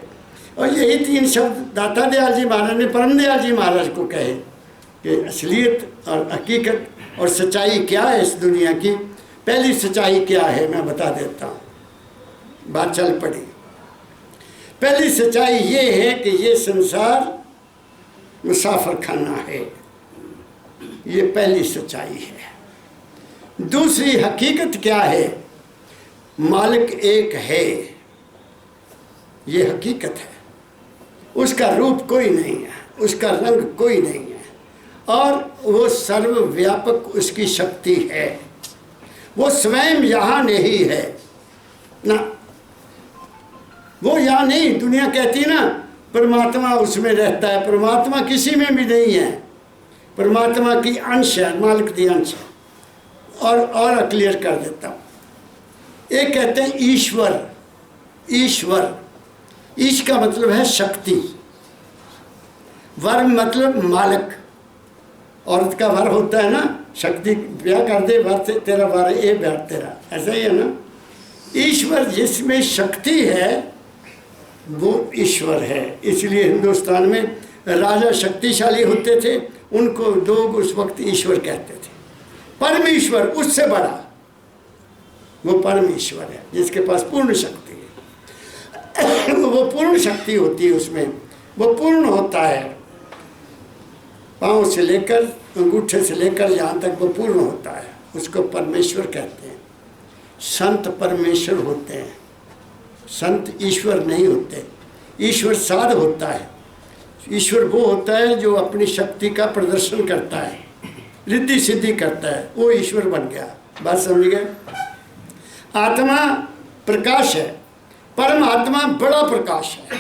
और यही 3 शब्द दाता दयाल जी महाराज ने परम दयाल जी महाराज को कहे कि असलियत और हकीकत और सच्चाई क्या है इस दुनिया की। पहली सच्चाई क्या है मैं बता देता हूँ, बात चल पड़ी। पहली सच्चाई ये है कि ये संसार मुसाफिर खाना है, ये पहली सच्चाई है। दूसरी हकीकत क्या है? मालिक एक है, ये हकीकत है। उसका रूप कोई नहीं है, उसका रंग कोई नहीं है और वो सर्वव्यापक उसकी शक्ति है। वो स्वयं यहाँ नहीं है ना, वो यहाँ नहीं। दुनिया कहती ना परमात्मा उसमें रहता है, परमात्मा किसी में भी नहीं है। परमात्मा की अंश है, मालिक की अंश है। और क्लियर कर देता हूँ, एक कहते हैं ईश्वर। ईश्वर, ईश का मतलब है शक्ति, वर मतलब मालिक। औरत का वर होता है ना, शक्ति ब्याह कर दे वर से, तेरा वर ये ब्याह तेरा, ऐसा ही है ना। ईश्वर जिसमें शक्ति है वो ईश्वर है। इसलिए हिंदुस्तान में राजा शक्तिशाली होते थे, उनको लोग उस वक्त ईश्वर कहते थे। परमेश्वर उससे बड़ा, वो परमेश्वर है जिसके पास पूर्ण शक्ति है। वो पूर्ण शक्ति होती है, उसमें वो पूर्ण होता है, पाँव से लेकर अंगूठे से लेकर यहाँ तक वो पूर्ण होता है, उसको परमेश्वर कहते हैं। संत परमेश्वर होते हैं, संत ईश्वर नहीं होते। ईश्वर साध होता है, ईश्वर वो होता है जो अपनी शक्ति का प्रदर्शन करता है, रिद्धि सिद्धि करता है, वो ईश्वर बन गया। बात समझ गए? आत्मा प्रकाश है, परमात्मा बड़ा प्रकाश है।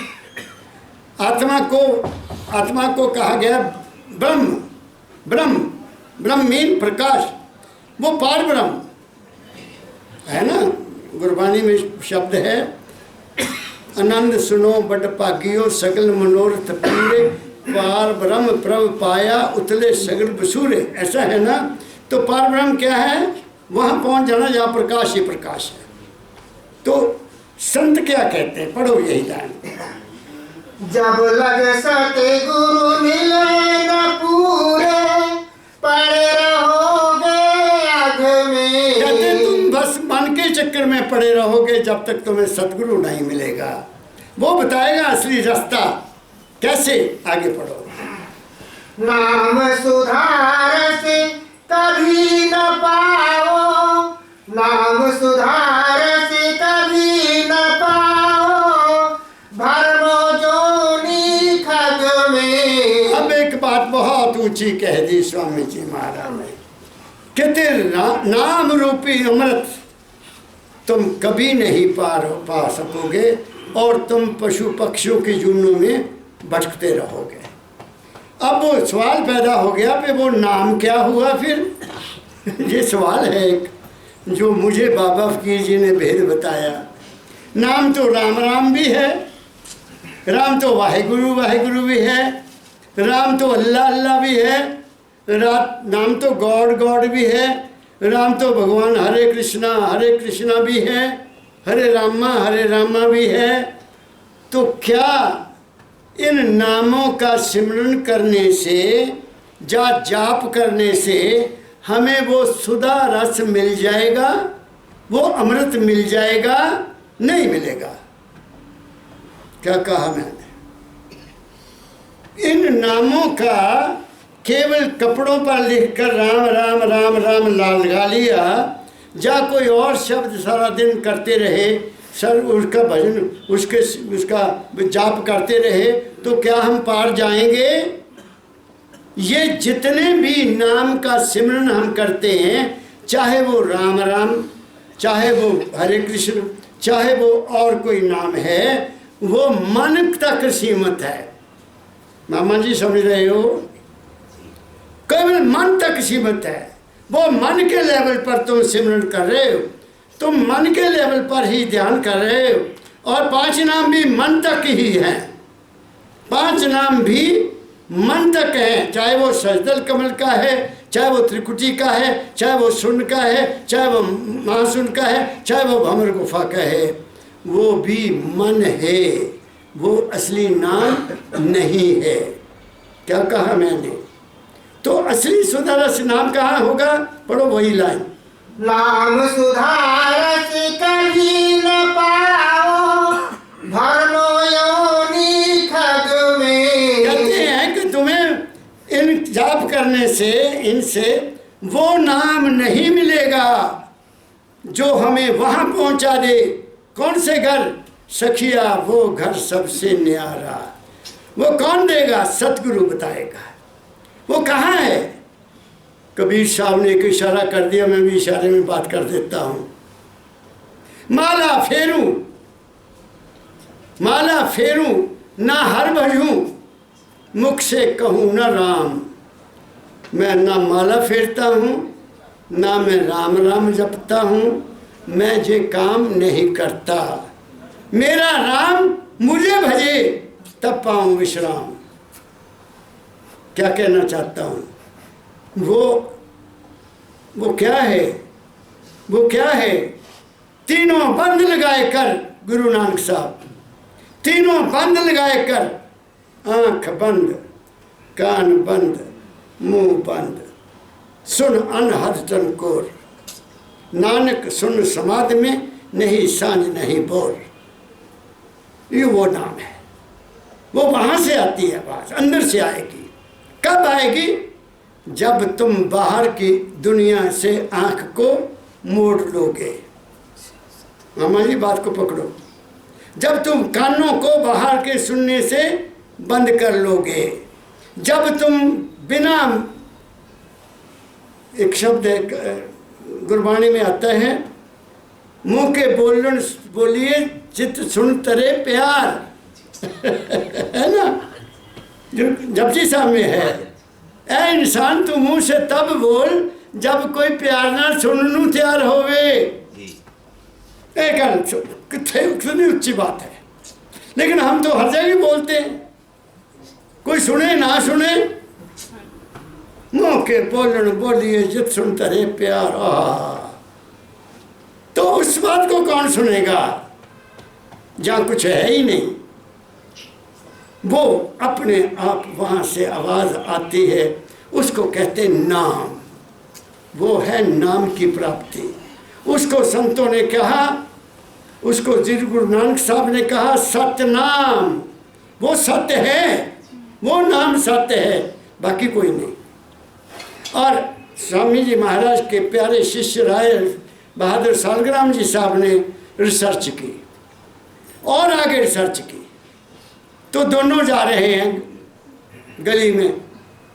आत्मा को कहा गया ब्रह्म। ब्रह्म मीन प्रकाश, वो पार ब्रह्म है ना। गुरबानी में शब्द है, आनंद सुनो बड़ पागियो सगल मनोरथ पूरे, पार ब्रह्म प्रभ पाया उतले सगल बसूरे। ऐसा है ना। तो पार ब्रह्म क्या है? वहाँ पहुँच जाना जहाँ प्रकाश ही प्रकाश है। तो संत क्या कहते हैं? पढ़ो यही लाइन। जब लगे सतगुरु मिले न पूरे, पड़े रहोगे आग में। कहते तुम बस मन के चक्कर में पड़े रहोगे जब तक तुम्हें सतगुरु नहीं मिलेगा। वो बताएगा असली रास्ता। कैसे? आगे पढ़ो। नाम सुधार से कभी न पाओ, नाम सुधार से कभी न पाओ, भरमो जोनी खग में। अब एक बात बहुत ऊंची कह दी स्वामी जी महाराज ने, कहते नाम रूपी अमृत तुम कभी नहीं पा सकोगे और तुम पशु पक्षियों के जुनून में भटकते रहोगे। अब वो सवाल पैदा हो गया कि वो नाम क्या हुआ फिर? ये सवाल है एक जो मुझे बाबा फकीर जी ने भेद बताया। नाम तो राम राम भी है, राम तो वाहेगुरु वाहेगुरु भी है, राम तो अल्लाह अल्लाह भी है, नाम तो गॉड गॉड भी है, राम तो भगवान हरे कृष्णा भी है, हरे रामा भी है। तो क्या इन नामों का सिमरन करने से, जाप करने से हमें वो सुधा रस मिल जाएगा, वो अमृत मिल जाएगा? नहीं मिलेगा। क्या कहा मैंने? इन नामों का केवल कपड़ों पर लिखकर राम राम राम राम लगा लिया, या कोई और शब्द सारा दिन करते रहे, सर उसका भजन उसका जाप करते रहे, तो क्या हम पार जाएंगे? ये जितने भी नाम का सिमरन हम करते हैं, चाहे वो राम राम, चाहे वो हरे कृष्ण, चाहे वो और कोई नाम है, वो मन तक सीमित है। मामा जी समझ रहे हो? केवल मन तक सीमित है। वो मन के लेवल पर तुम सिमरन कर रहे हो, तुम मन के लेवल पर ही ध्यान कर रहे हो, और 5 नाम भी मन तक ही हैं। 5 नाम भी मन तक है, चाहे वो सजदल कमल का है, चाहे वो त्रिकुटी का है, चाहे वो सुन का है, चाहे वो महासुन का है, चाहे वो भंवर गुफा का है, वो भी मन है, वो असली नाम नहीं है। क्या कहा मैंने? तो असली सुधारस नाम कहाँ होगा? पढ़ो वही लाइन। नाम सुधारस कभी न पाओ, भरमो योनि खग में। कहते हैं कि तुम्हें इन जाप करने से, इनसे वो नाम नहीं मिलेगा जो हमें वहां पहुंचा दे। कौन से घर? सखिया वो घर सबसे न्यारा। वो कौन देगा? सतगुरु बताएगा। वो कहाँ है? कबीर साहब ने एक इशारा कर दिया, मैं भी इशारे में बात कर देता हूँ। माला फेरूं ना हर भजूं, मुख से कहूँ न राम। मैं ना माला फेरता हूँ, ना मैं राम राम जपता हूँ, मैं ये काम नहीं करता। मेरा राम मुझे भजे तब पाऊँ विश्राम। क्या कहना चाहता हूँ? वो क्या है? वो क्या है? तीनों बंद लगाए कर, गुरु नानक साहब, तीनों बंद लगाए कर, आंख बंद, कान बंद, मुंह बंद, सुन अनहद टनकोर। नानक सुन समाधि में, नहीं सांझ नहीं बोर। ये वो नाम है। वो वहां से आती है आवाज, अंदर से आएगी। कब आएगी? जब तुम बाहर की दुनिया से आंख को मोड़ लोगे। मामा जी बात को पकड़ो। जब तुम कानों को बाहर के सुनने से बंद कर लोगे, जब तुम बिना, एक शब्द गुरबाणी में आता है, मुंह के बोलिए चित्त सुन तरे प्यार है ना, जो जपजी साहब में है। ऐ इंसान तू मुंह से तब बोल जब कोई प्यार ना सुननू तैयार होवे। एक कितनी अच्छी बात है, लेकिन हम तो हर जगह बोलते हैं, कोई सुने ना सुने, मुंह के बोलिए जित सुन तरे प्यार। तो उस बात को कौन सुनेगा जहाँ कुछ है ही नहीं? वो अपने आप वहाँ से आवाज़ आती है, उसको कहते नाम। वो है नाम की प्राप्ति। उसको संतों ने कहा उसको जिस गुरु नानक साहब ने कहा सतनाम, वो सत्य है, वो नाम सत्य है, बाकी कोई नहीं। और स्वामी जी महाराज के प्यारे शिष्य राय बहादुर सालग्राम जी साहब ने रिसर्च की और आगे रिसर्च की, तो दोनों जा रहे हैं गली में,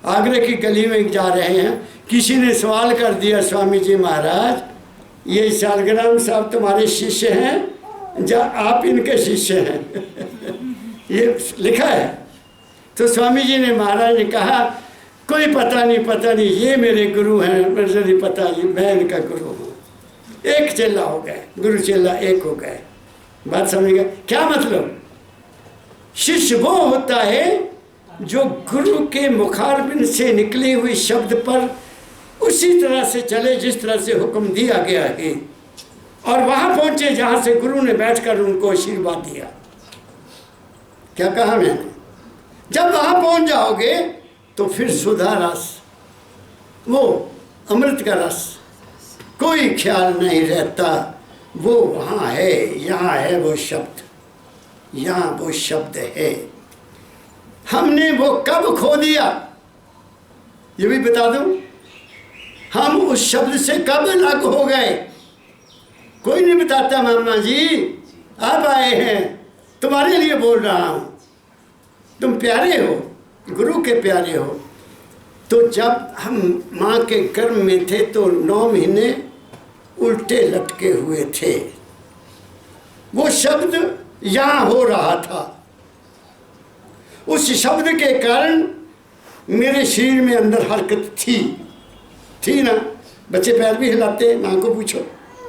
आगरे की गली में जा रहे हैं। किसी ने सवाल कर दिया, स्वामी जी महाराज ये सालग्राम साहब तुम्हारे शिष्य हैं या आप इनके शिष्य हैं? ये लिखा है। तो स्वामी जी ने महाराज ने कहा कोई पता नहीं, ये मेरे गुरु हैं, मुझे नहीं पता, मैं इनका गुरु हूँ। एक चेला हो गए, गुरु चेला एक हो गए। बात समझ गए? क्या मतलब? शिष्य वो होता है जो गुरु के मुखारबिन से निकली हुई शब्द पर उसी तरह से चले जिस तरह से हुक्म दिया गया है, और वहां पहुंचे जहां से गुरु ने बैठकर उनको आशीर्वाद दिया। क्या कहा मैंने? जब वहां पहुंच जाओगे तो फिर सुधा रस, वो अमृत का रस, कोई ख्याल नहीं रहता, वो वहाँ है, यहाँ है वो शब्द, यहाँ वो शब्द है। हमने वो कब खो दिया ये भी बता दूं। हम उस शब्द से कब अलग हो गए? कोई नहीं बताता। मामा जी आप आए हैं, तुम्हारे लिए बोल रहा हूँ, तुम प्यारे हो, गुरु के प्यारे हो। तो जब हम माँ के गर्भ में थे तो 9 महीने उल्टे लटके हुए थे, वो शब्द यहाँ हो रहा था। उस शब्द के कारण मेरे शरीर में अंदर हरकत थी ना। बच्चे पैर भी हिलाते, माँ को पूछो,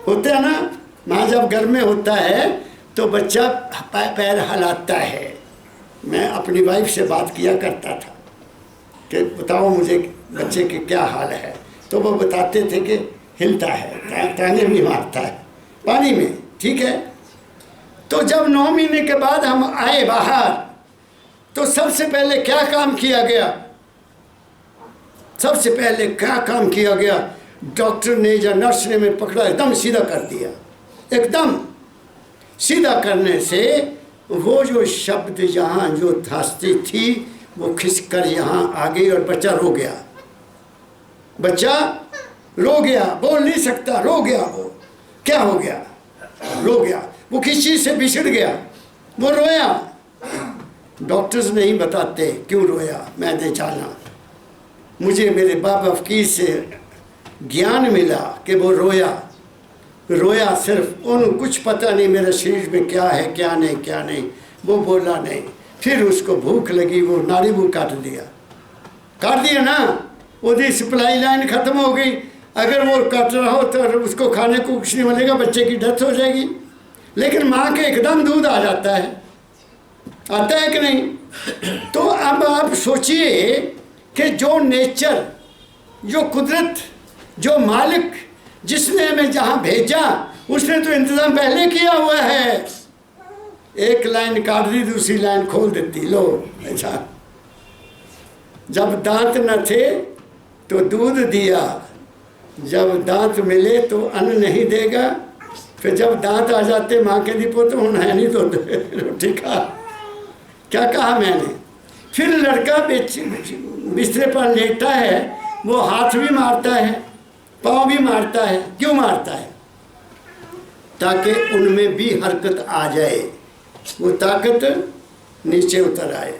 होते हैं ना। माँ जब घर में होता है तो बच्चा पैर हिलाता है। मैं अपनी वाइफ से बात किया करता था कि बताओ मुझे बच्चे के क्या हाल है, तो वो बताते थे कि हिलता है, ताने भी मारता है पानी में, ठीक है। तो जब 9 महीने के बाद हम आए बाहर, तो सबसे पहले क्या काम किया गया? सबसे पहले क्या काम किया गया? डॉक्टर ने या नर्स ने मैं पकड़ा, एकदम सीधा कर दिया। एकदम सीधा करने से वो जो शब्द यहाँ जो धास्ती थी वो खिसकर यहाँ आ गई और बच्चा रो गया। बच्चा रो गया, बोल नहीं सकता, रो गया। वो क्या हो गया? रो गया। वो किस चीज़ से बिछड़ गया? वो रोया। डॉक्टर्स नहीं बताते क्यों रोया, मैंने जाना। मुझे मेरे बाबा फकीर से ज्ञान मिला कि वो रोया सिर्फ उन, कुछ पता नहीं मेरे शरीर में क्या है क्या नहीं, वो बोला नहीं। फिर उसको भूख लगी, वो नाड़ी मुँह काट दिया ना, उसकी सप्लाई लाइन ख़त्म हो गई। अगर वो काट रहा हो तो उसको खाने को कुछ नहीं मिलेगा, बच्चे की डेथ हो जाएगी। लेकिन माँ के एकदम दूध आ जाता है, आता है कि नहीं? तो अब आप सोचिए कि जो नेचर, जो कुदरत, जो मालिक, जिसने हमें जहाँ भेजा, उसने तो इंतज़ाम पहले किया हुआ है। एक लाइन काट दी, दूसरी लाइन खोल देती, लो ऐसा। जब दांत न थे तो दूध दिया, जब दांत मिले तो अन्न नहीं देगा, फिर जब दांत आ जाते माँ के दीपो तो है नहीं तो रोटी खा। क्या कहा मैंने? फिर लड़का बिस्तरे पर लेटता है, वो हाथ भी मारता है, पाँव भी मारता है। क्यों मारता है? ताकि उनमें भी हरकत आ जाए, वो ताकत नीचे उतर आए।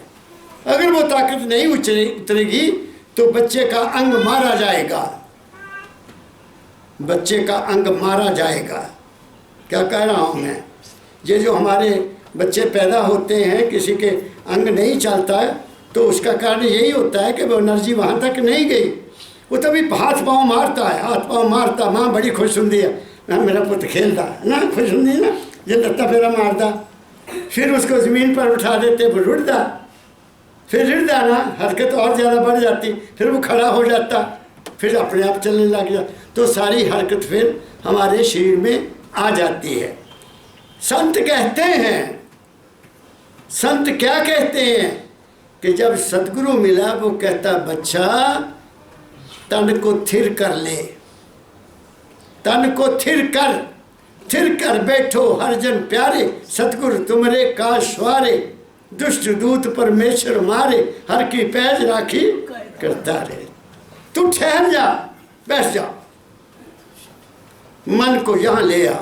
अगर वो ताकत नहीं उतरेगी तो बच्चे का अंग मारा जाएगा, बच्चे का अंग मारा जाएगा। क्या कह रहा हूँ मैं? ये जो हमारे बच्चे पैदा होते हैं, किसी के अंग नहीं चलता है, तो उसका कारण यही होता है कि वो एनर्जी वहाँ तक नहीं गई। वो तभी हाथ पाँव मारता है, हाथ पाँव मारता। माँ बड़ी खुश होती है ना, मेरा पुत्र खेलता है ना, खुश होती है ना, ये लत्ता फेरा मारता। फिर उसको ज़मीन पर उठा देते, वो रुड़ता, फिर रुड़ता ना, हरकत और ज़्यादा बढ़ जाती, फिर वो खड़ा हो जाता, फिर अपने आप चलने लग जाता। तो सारी हरकत फिर हमारे शरीर में आ जाती है। संत कहते हैं, संत क्या कहते हैं कि जब सदगुरु मिला, वो कहता बच्चा तन को थिर कर ले, तन को थिर कर, थिर कर बैठो हर जन प्यारे, सतगुरु तुमरे का सवारे, दुष्ट दूत परमेश्वर मारे, हर की पैज राखी करता रहे। तू ठहर जा, बैठ जा, मन को यहाँ ले आ,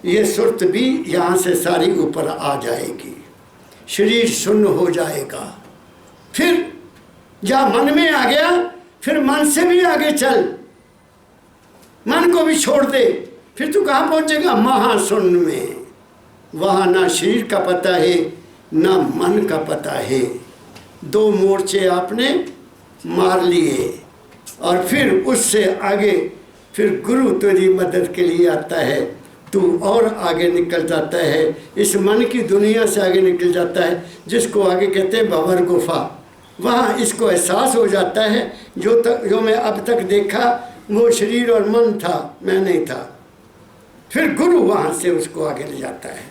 ये सुरत भी यहाँ से सारी ऊपर आ जाएगी, शरीर शून्य हो जाएगा। फिर जा मन में आ गया, फिर मन से भी आगे चल, मन को भी छोड़ दे, फिर तू कहाँ पहुँचेगा? महाशून्य में। वहाँ ना शरीर का पता है ना मन का पता है। दो मोर्चे आपने मार लिए और फिर उससे आगे फिर गुरु तेरी मदद के लिए आता है, तू और आगे निकल जाता है, इस मन की दुनिया से आगे निकल जाता है, जिसको आगे कहते हैं भंवर गुफा। वहाँ इसको एहसास हो जाता है जो मैं अब तक देखा वो शरीर और मन था, मैं नहीं था। फिर गुरु वहाँ से उसको आगे ले जाता है।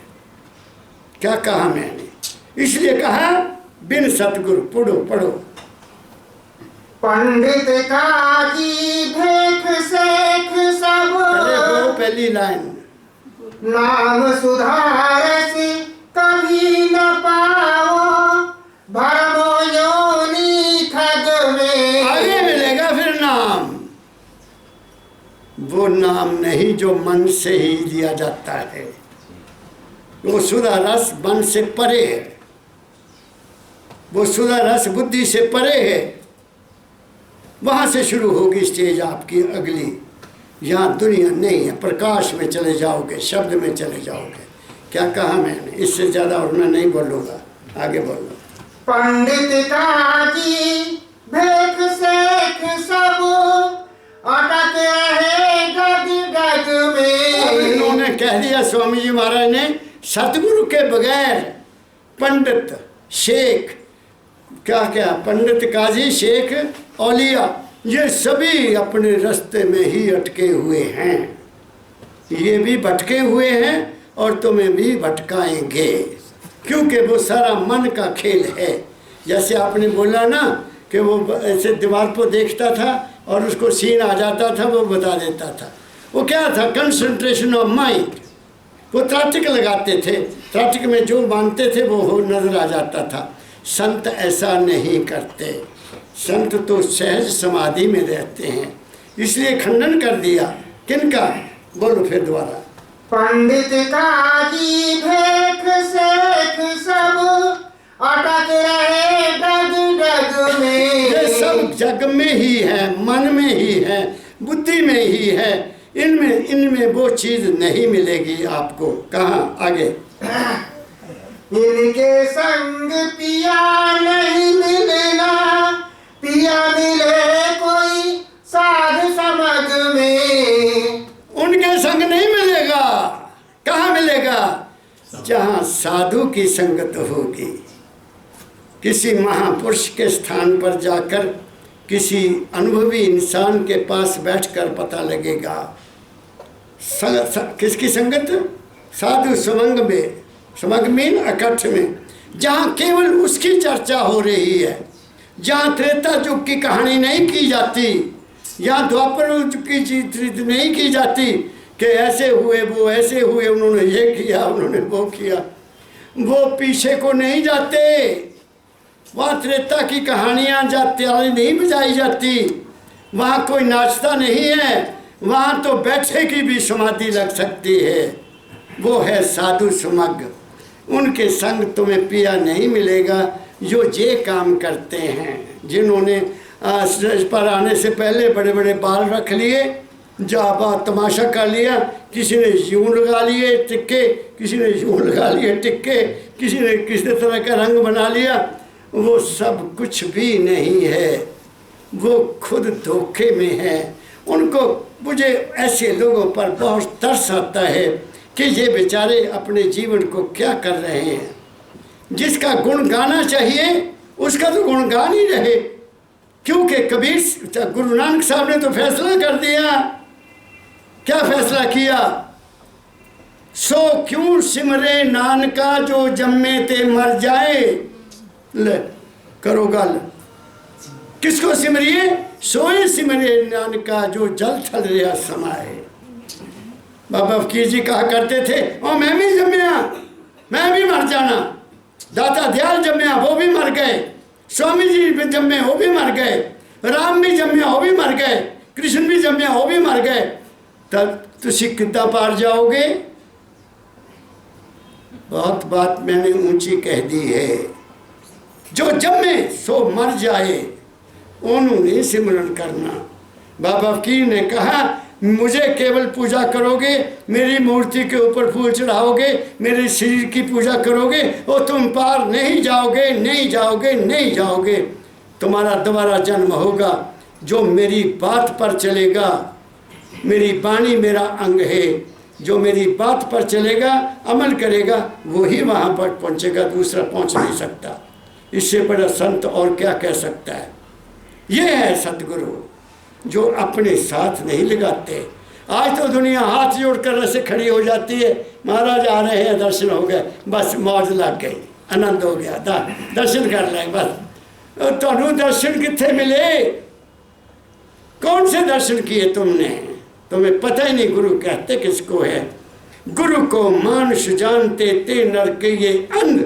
क्या कहा मैंने? इसलिए कहा बिन सतगुरु पढ़ो पढ़ो। पंडित काजी भेख सेख सब, वो पहली लाइन, नाम सुधारस कभी न पाओ, भरमो योनि खग में। आगे मिलेगा फिर नाम, वो नाम नहीं जो मन से ही लिया जाता है, वो सुधा रस मन से परे है, वो सुधा रस बुद्धि से परे है। वहाँ से शुरू होगी स्टेज आपकी अगली। यहाँ दुनिया नहीं है, प्रकाश में चले जाओगे, शब्द में चले जाओगे। क्या कहा मैंने? इससे ज़्यादा और मैं नहीं बोलूँगा, आगे बोलो। पंडित काजी भेख सेख सब, अटक रहे गज गज में। अब इन्होंने कह दिया स्वामी जी महाराज ने, सतगुरु के बगैर पंडित शेख, क्या क्या पंडित काजी शेख औलिया, ये सभी अपने रास्ते में ही अटके हुए हैं, ये भी भटके हुए हैं और तुम्हें भी भटकाएंगे, क्योंकि वो सारा मन का खेल है। जैसे आपने बोला ना कि वो ऐसे दीवार पर देखता था और उसको सीन आ जाता था, वो बता देता था। वो क्या था? Concentration of mind. वो त्राटक लगाते थे, त्राटक में जो मानते थे वो नजर आ जाता था। संत ऐसा नहीं करते, संत तो सहज समाधि में रहते हैं। इसलिए खंडन कर दिया किनका? बोलो फिर दोबारा। पंडित काजी भेख सेख सब, अटक रहे गज गज में। ये सब जग में ही है, मन में ही है, बुद्धि में ही है। इनमें वो चीज नहीं मिलेगी आपको। कहाँ? आगे। इनके संग पिया नहीं मिलना, पिया मिले कोई साध समझ में। उनके संग नहीं मिलेगा। कहाँ मिलेगा? जहाँ साधु की संगत होगी। किसी महापुरुष के स्थान पर जाकर किसी अनुभवी इंसान के पास बैठकर पता लगेगा। किसकी संगत? साधु समंग में, समंग मीन इकट्ठ में, जहाँ केवल उसकी चर्चा हो रही है, जहाँ त्रेता युग की कहानी नहीं की जाती, यहाँ द्वापर युग की चीज नहीं की जाती कि ऐसे हुए, वो ऐसे हुए, उन्होंने ये किया, उन्होंने वो किया। वो पीछे को नहीं जाते। वहाँ त्रेता की कहानियाँ ताली नहीं बजाई जाती, वहाँ कोई नाचता नहीं है, वहाँ तो बैठे की भी समाधि लग सकती है। वो है साधु समग्र। उनके संग तुम्हें पिया नहीं मिलेगा जो ये काम करते हैं, जिन्होंने स्टेज पर आने से पहले बड़े बड़े बाल रख लिए, जाबा तमाशा कर लिया, किसी ने यूं लगा लिए टिक्के, किसी ने यूं लगा लिए टिक्के, किसी ने किसी तरह का रंग बना लिया। वो सब कुछ भी नहीं है, वो खुद धोखे में है। उनको मुझे ऐसे लोगों पर बहुत तरस आता है कि ये बेचारे अपने जीवन को क्या कर रहे हैं। जिसका गुण गाना चाहिए उसका तो गुण गा नहीं रहे, क्योंकि कबीर गुरु नानक साहब ने तो फैसला कर दिया। क्या फैसला किया? सो क्यों सिमरे नानका जो जम्मे ते मर जाए। ले करो गल, किसको सिमरिए? सोए सिमरे नानका जो जल थल रहा समाए। बाबा फकीर जी कहा करते थे, ओ मैं भी जम्मिया, मैं भी मर जाना। दाता दयाल जम्मिया, वो भी मर गए। स्वामी जी भी जम्मे, वो भी मर गए। राम भी जम्मिया, वो भी मर गए। कृष्ण भी जम्मिया, वो भी मर गए। तब तुसी कितना पार जाओगे? बहुत बात मैंने ऊंची कह दी है। जो जम्मे सो मर जाए, उन्होंने सिमरन करना। बाबा फकीर ने कहा, मुझे केवल पूजा करोगे, मेरी मूर्ति के ऊपर फूल चढ़ाओगे, मेरे शरीर की पूजा करोगे, और तुम पार नहीं जाओगे, नहीं जाओगे, नहीं जाओगे। तुम्हारा दोबारा जन्म होगा। जो मेरी बात पर चलेगा, मेरी वाणी मेरा अंग है, जो मेरी बात पर चलेगा, अमल करेगा, वही वहाँ पर पहुँचेगा, दूसरा पहुँच नहीं सकता। इससे बड़ा संत और क्या कह सकता है। ये है सतगुरु, जो अपने साथ नहीं लगाते। आज तो दुनिया हाथ जोड़कर ऐसे खड़ी हो जाती है, महाराज आ रहे हैं, दर्शन हो गए, बस मौज लग गई, आनंद हो गया, दर्शन कर लें बस। तो दर्शन कितने मिले? कौन से दर्शन किए तुमने? तुम्हें पता ही नहीं गुरु कहते किसको है। गुरु को मानुष जानते ते नर के ये अंग,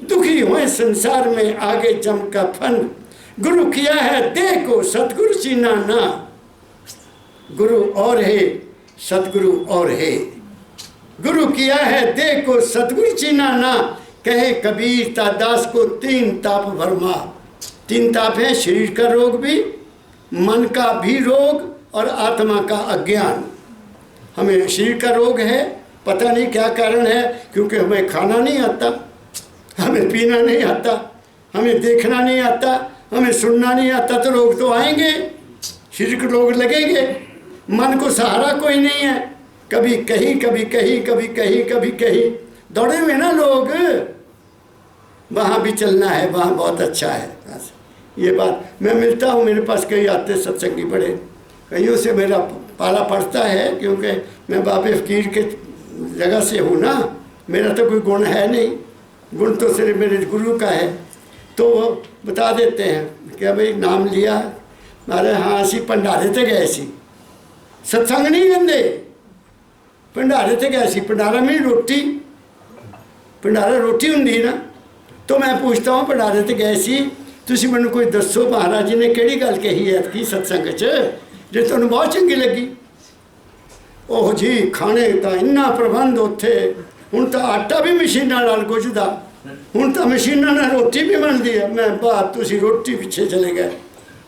दुखी हुए संसार में आगे चमका फन। गुरु किया है दे को सतगुरु चीना ना। गुरु और है, सतगुरु और है। गुरु किया है दे को सतगुरु चीना ना। कहे कबीर दास को तीन ताप भरमा। तीन ताप है, शरीर का रोग भी, मन का भी रोग, और आत्मा का अज्ञान। हमें शरीर का रोग है, पता नहीं क्या कारण है, क्योंकि हमें खाना नहीं आता, हमें पीना नहीं आता, हमें देखना नहीं आता, हमें सुनना नहीं आता, तो रोग तो आएंगे, शरीर के रोग लगेंगे। मन को सहारा कोई नहीं है, कभी कहीं कभी कहीं, कभी कहीं कभी कहीं दौड़े हुए ना लोग। वहाँ भी चलना है, वहाँ बहुत अच्छा है। ये बात मैं मिलता हूँ, मेरे पास कई आते सत्संगी बड़े, कईयों से मेरा पाला पड़ता है, क्योंकि मैं बाबे फकीर के जगह से हूँ ना। मेरा तो कोई गुण है नहीं, गुण तो सिर्फ मेरे गुरु का है। तो वो बता देते हैं कि भाई नाम लिया, अरे हाँ असी भंडारे ते गए सी, सत्संग नहीं कहते, भंडारे ते गए सी। भंडारा में रोटी, भंडारा रोटी होंगी ना। तो मैं पूछता हूँ भंडारे ते गए सी, तुसी मैनू कोई दसो महाराज जी ने केड़ी गल कही है कि सत्संग च जो तुहानू बहुत चंगी लगी। ओह जी खाने का इन्ना प्रबंध उत्थे, हुण तो आटा भी मशीनां नाल गुजदा, हुण तो मशीनां नाल रोटी भी बनती है। मैं बात तुसी रोटी पिछे चले गए,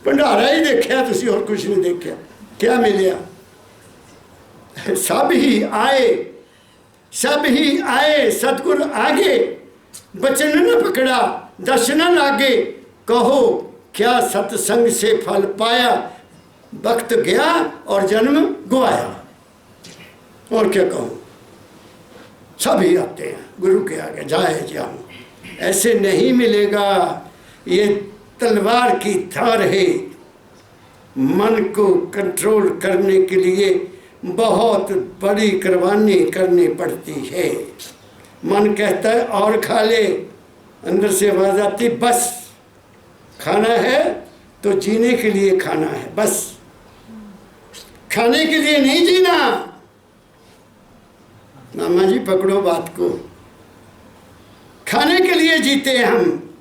भंडारा ही देखा तुसी, और कुछ नहीं देखा। क्या मिलिया? सब ही आए, सब ही आए, सतगुर आगे, बचन न पकड़ा, दर्शन लागे। कहो क्या सत्संग से फल पाया, वक्त गया और जन्म गवाया। और क्या कहूँ, सभी आते हैं गुरु के आगे, जाए जाऊँ। ऐसे नहीं मिलेगा, ये तलवार की धार है। मन को कंट्रोल करने के लिए बहुत बड़ी कुर्बानी करनी पड़ती है। मन कहता है और खा ले, अंदर से आवाज आती बस, खाना है तो जीने के लिए खाना है, बस खाने के लिए नहीं जीना। मामा जी पकड़ो बात को, खाने के लिए जीते हैं हम,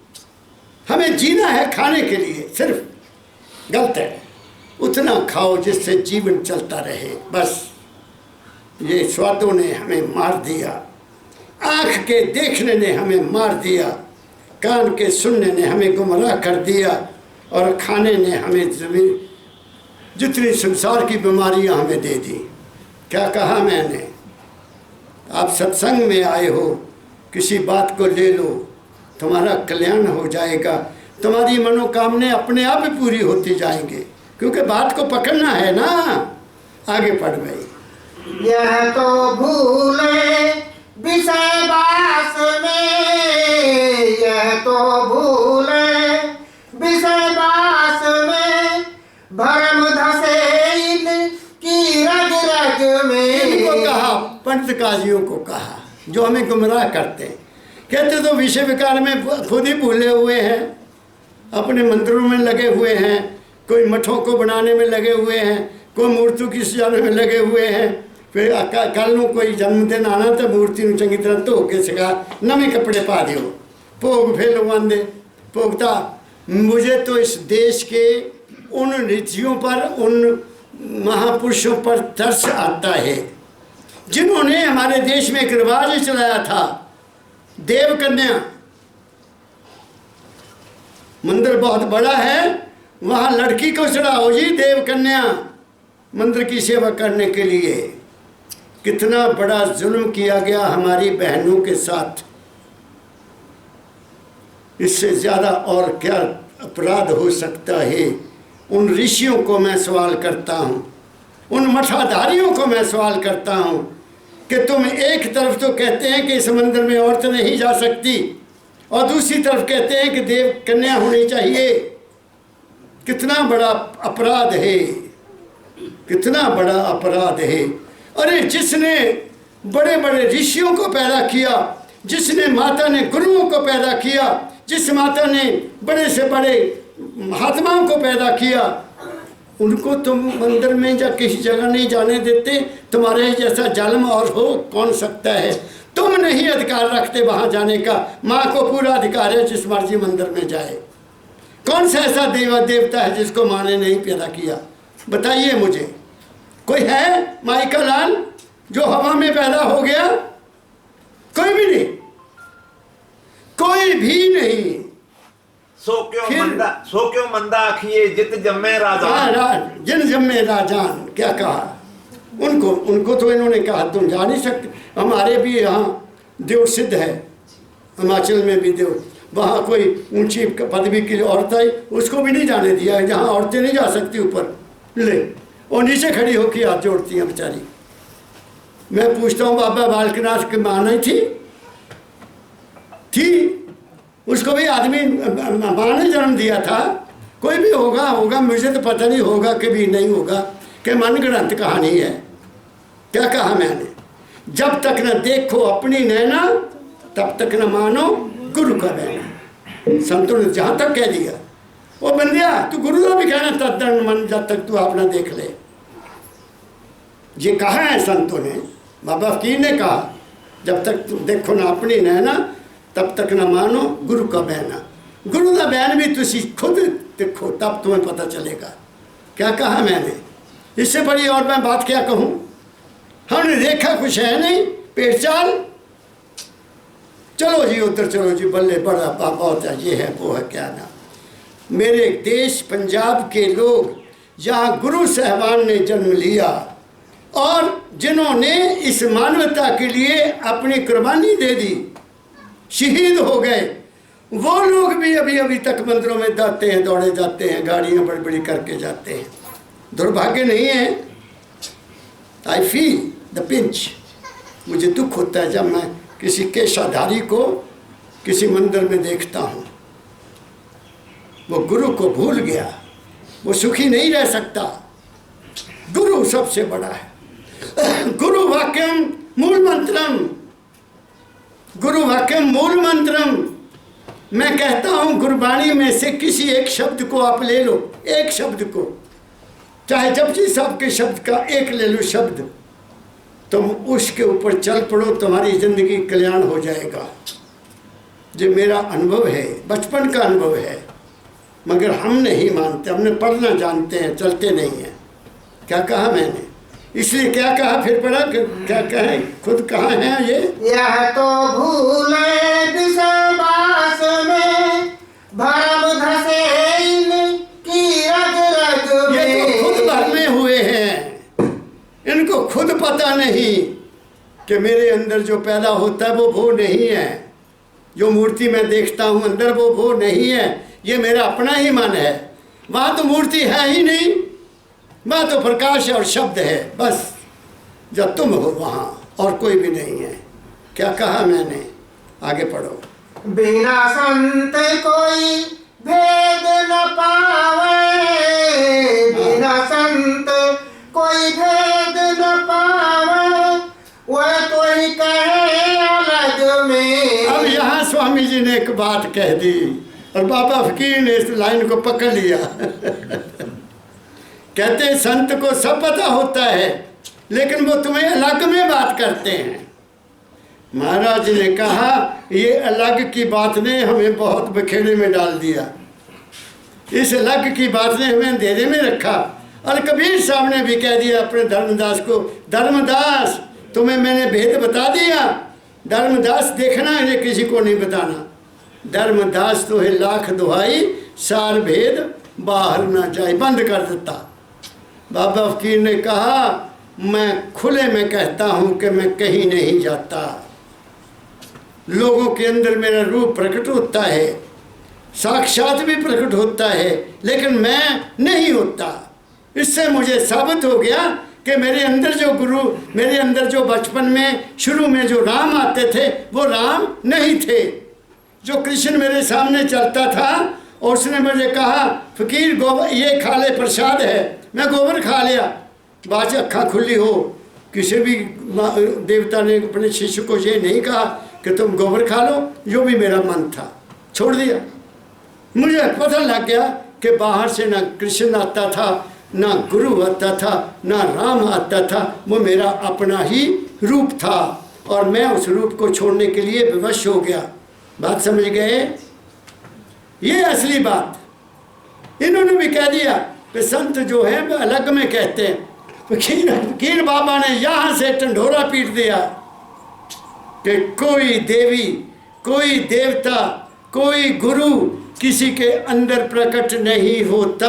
हमें जीना है खाने के लिए सिर्फ। गलत है, उतना खाओ जिससे जीवन चलता रहे, बस। ये स्वादों ने हमें मार दिया, आँख के देखने ने हमें मार दिया, कान के सुनने ने हमें गुमराह कर दिया, और खाने ने हमें जितनी संसार की बीमारियां हमें दे दी। क्या कहा मैंने? आप सत्संग में आए हो, किसी बात को ले लो, तुम्हारा कल्याण हो जाएगा, तुम्हारी मनोकामनाएं अपने आप ही पूरी होती जाएंगे, क्योंकि बात को पकड़ना है ना। आगे पढ़ भाई। यह तो भूले विषय बास में, यह तो भूले विषय बास में, भरम धसे इनकी रग रग में। इनको कहा, पंडित काजियों को कहा, जो हमें गुमराह करते हैं। कहते तो विषय विकार में खुद ही भूले हुए हैं, अपने मंदिरों में लगे हुए हैं, कोई मठों को बनाने में लगे हुए हैं, कोई मूर्तियों की सजाने में लगे हुए हैं, फिर कल नूं कोई जन्मदिन आना तो मूर्ति नूं चंगी तरह धो के सिखा नवे कपड़े पा दियो, भोग फिर लगवाते भोगता। मुझे तो इस देश के उन ऋषियों पर, उन महापुरुषों पर तरस आता है जिन्होंने हमारे देश में एक रिवाज चलाया था, देव कन्या। मंदिर बहुत बड़ा है, वहाँ लड़की को चढ़ाओ जी देव कन्या मंदिर की सेवा करने के लिए। कितना बड़ा जुल्म किया गया हमारी बहनों के साथ। इससे ज़्यादा और क्या अपराध हो सकता है। उन ऋषियों को मैं सवाल करता हूँ, उन मठाधारियों को मैं सवाल करता हूँ कि तुम एक तरफ तो कहते हैं कि इस मंदिर में औरत नहीं जा सकती और दूसरी तरफ कहते हैं कि देव कन्या होनी चाहिए। कितना बड़ा अपराध है, कितना बड़ा अपराध है। अरे जिसने बड़े बड़े ऋषियों को पैदा किया, जिसने माता ने गुरुओं को पैदा किया, जिस माता ने बड़े से बड़े महात्माओं को पैदा किया, उनको तुम मंदिर में या किसी जगह नहीं जाने देते। तुम्हारे जैसा जालिम और हो कौन सकता है। तुम नहीं अधिकार रखते वहाँ जाने का, माँ को पूरा अधिकार है जिस मर्जी मंदिर में जाए। कौन सा ऐसा देवता है जिसको माँ ने नहीं पैदा किया, बताइए मुझे। कोई है माई का लाल जो हवा में पैदा हो गया? कोई भी नहीं, कोई भी नहीं। सो क्यों मंदा आखिए जित जम्मे राजान। जिन जम्मे राजान, क्या कहा उनको तो इन्होंने कहा तुम जा नहीं सकते। हमारे भी यहाँ देव सिद्ध है, हिमाचल में भी देव, वहाँ कोई ऊंची पदवी की औरत आई, उसको भी नहीं जाने दिया। जहाँ औरतें नहीं जा सकती ऊपर, ले और नीचे खड़ी होकर हाथ जोड़ती हैं बेचारी। मैं पूछता हूँ बाबा बालकनाथ की माँ नहीं थी? उसको भी आदमी माँ ने जन्म दिया था। कोई भी होगा, मुझे तो पता नहीं होगा कि भी नहीं होगा, कि मनगढ़ंत कहानी है। क्या कहा मैंने? जब तक न देखो अपनी नैना तब तक न मानो गुरु का बहना। संतों ने जहाँ तक कह दिया, वो बंदिया तू गुरु का भी कहना तद मन जब तक तू अपना देख ले। ये कहा है संतों ने, बाबा फकीर ने कहा, जब तक तुम देखो ना अपनी नैना तब तक ना मानो गुरु का बहना। गुरु का बहन भी तुसी खुद देखो तब तुम्हें पता चलेगा। क्या कहा मैंने? इससे बड़ी और मैं बात क्या कहूँ? हमने देखा कुछ है नहीं, पेट चाल। चलो जी उधर चलो जी, बल्ले बड़ा पापा होता ये है वो है, क्या ना। मेरे देश पंजाब के लोग जहाँ गुरु साहबान ने जन्म लिया और जिन्होंने इस मानवता के लिए अपनी कुर्बानी दे दी, शहीद हो गए, वो लोग भी अभी अभी तक मंदिरों में जाते हैं, दौड़े जाते हैं, गाड़ियाँ बड़ी बड़ी करके जाते हैं। दुर्भाग्य नहीं है। I feel the pinch. मुझे दुख होता है जब मैं किसी केशाधारी को किसी मंदिर में देखता हूँ। वो गुरु को भूल गया, वो सुखी नहीं रह सकता। गुरु सबसे बड़ा है। गुरु वाक्यम मूल मंत्रम, गुरु वाक्यम मूल मंत्रम। मैं कहता हूँ गुरबाणी में से किसी एक शब्द को आप ले लो, एक शब्द को, चाहे जपजी साहब के शब्द का एक ले लो शब्द, तुम उसके ऊपर चल पड़ो, तुम्हारी जिंदगी कल्याण हो जाएगा। जो मेरा अनुभव है, बचपन का अनुभव है, मगर हम नहीं मानते, हमने पढ़ना जानते हैं, चलते नहीं हैं। क्या कहा मैंने? इसलिए क्या कहा फिर पढ़ा, क्या कहे खुद कहाँ है ये? यह तो भूले विश्वास में भरम धसे इनकी रग रग में। ये तो खुद भरमे हुए हैं, इनको खुद पता नहीं कि मेरे अंदर जो पैदा होता है वो नहीं है। जो मूर्ति मैं देखता हूँ अंदर वो नहीं है, ये मेरा अपना ही मन है। वहाँ तो मूर्ति है ही नहीं, वहाँ तो प्रकाश और शब्द है बस। जब तुम हो वहाँ और कोई भी नहीं है। क्या कहा मैंने? आगे पढ़ो। बिना संत कोई भेद न पावे, बिना संत कोई भेद न पावे, वह तो ही कहे अलग में। अब यहाँ स्वामी जी ने एक बात कह दी और बाबा फकीर ने इस लाइन को पकड़ लिया। कहते हैं संत को सब पता होता है, लेकिन वो तुम्हें अलग में बात करते हैं। महाराज ने कहा ये अलग की बात ने हमें बहुत बखेड़े में डाल दिया, इस अलग की बात ने हमें अंधेरे में रखा। और कबीर साहब ने भी कह दिया अपने धर्मदास को, धर्मदास तुम्हें मैंने भेद बता दिया, धर्मदास देखना इन्हें किसी को नहीं बताना। धर्मदास तो है लाख दुहाई, सार भेद बाहर ना जाए, बंद कर देता। बाबा फकीर ने कहा मैं खुले में कहता हूँ कि मैं कहीं नहीं जाता, लोगों के अंदर मेरा रूप प्रकट होता है, साक्षात भी प्रकट होता है, लेकिन मैं नहीं होता। इससे मुझे साबित हो गया कि मेरे अंदर जो गुरु, मेरे अंदर जो बचपन में शुरू में जो राम आते थे वो राम नहीं थे। जो कृष्ण मेरे सामने चलता था और उसने मुझे कहा फकीर गोबर ये खा ले, प्रसाद है, मैं गोबर खा लिया। बाद अक्खा खुली हो, किसी भी देवता ने अपने शिष्य को ये नहीं कहा कि तुम गोबर खा लो, जो भी मेरा मन था छोड़ दिया। मुझे पता लग गया कि बाहर से ना कृष्ण आता था, ना गुरु आता था, ना राम आता था, वो मेरा अपना ही रूप था और मैं उस रूप को छोड़ने के लिए विवश हो गया। बात समझ गए? ये असली बात। इन्होंने भी कह दिया कि संत जो है वो अलग में कहते हैं। फकीर बाबा ने यहाँ से ढंढोरा पीट दिया कि कोई देवी, कोई देवता, कोई गुरु किसी के अंदर प्रकट नहीं होता,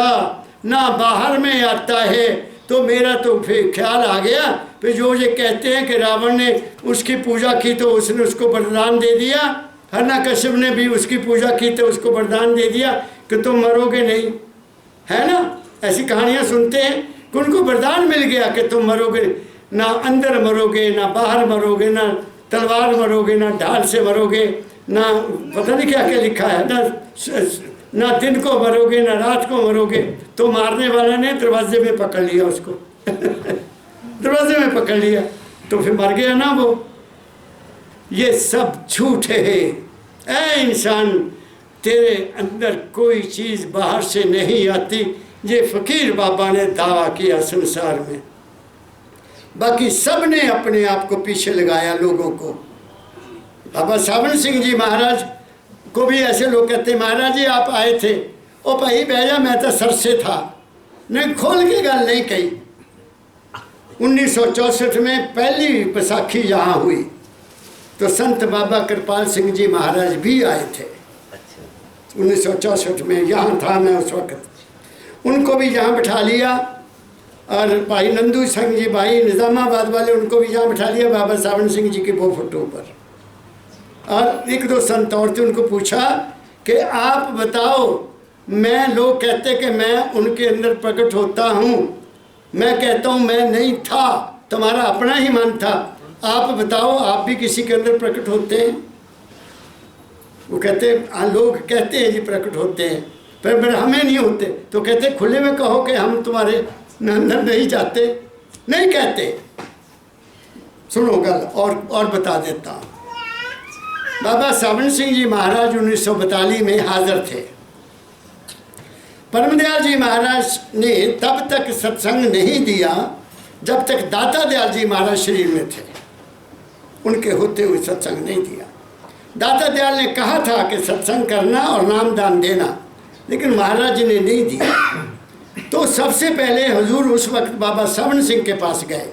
ना बाहर में आता है। तो मेरा तो फिर ख्याल आ गया, फिर जो ये कहते हैं कि रावण ने उसकी पूजा की तो उसने उसको वरदान दे दिया, हिरण्यकश्यप ने भी उसकी पूजा की तो उसको वरदान दे दिया कि तुम मरोगे नहीं, है ना? ऐसी कहानियाँ सुनते हैं कि उनको वरदान मिल गया कि तुम मरोगे, ना अंदर मरोगे, ना बाहर मरोगे, ना तलवार मरोगे, ना ढाल से मरोगे, ना पता नहीं क्या क्या लिखा है, ना दिन को मरोगे, ना रात को मरोगे। तो मारने वाला ने दरवाजे में पकड़ लिया उसको दरवाजे में पकड़ लिया तो फिर मर गया ना वो। ये सब झूठ है। ऐ इंसान, तेरे अंदर कोई चीज़ बाहर से नहीं आती। ये फकीर बाबा ने दावा किया संसार में, बाकी सब ने अपने आप को पीछे लगाया लोगों को। बाबा सावन सिंह जी महाराज को भी ऐसे लोग कहते, महाराज जी आप आए थे, ओ भाई भैया मैं तो सर से था, नहीं खोल के गल नहीं कही। 1964 में पहली बैसाखी यहाँ हुई तो संत बाबा कृपाल सिंह जी महाराज भी आए थे। 1964 में यहाँ था मैं उस वक्त, उनको भी यहाँ बिठा लिया। और भाई नंदू सिंह जी, भाई निज़ामाबाद वाले, उनको भी यहाँ बिठा लिया बाबा सावन सिंह जी के वो फोटो पर। और एक दो संत और थे, उनको पूछा कि आप बताओ, मैं, लोग कहते कि मैं उनके अंदर प्रकट होता हूँ, मैं कहता हूँ मैं नहीं था, तुम्हारा अपना ही मन था, आप बताओ आप भी किसी के अंदर प्रकट होते हैं? वो कहते लोग कहते हैं जी प्रकट होते हैं, पर हमें नहीं होते। तो कहते खुले में कहो कि हम तुम्हारे अंदर नहीं जाते। नहीं कहते। सुनो गल और बता देता हूँ। बाबा सावन सिंह जी महाराज 1942 में हाजिर थे। परमदयाल जी महाराज ने तब तक सत्संग नहीं दिया जब तक दाता दयाल जी महाराज शरीर में थे, उनके होते हुए सत्संग नहीं दिया। दाता दयाल ने कहा था कि सत्संग करना और नाम दान देना, लेकिन महाराज जी ने नहीं दिया। तो सबसे पहले हुजूर उस वक्त बाबा सावन सिंह के पास गए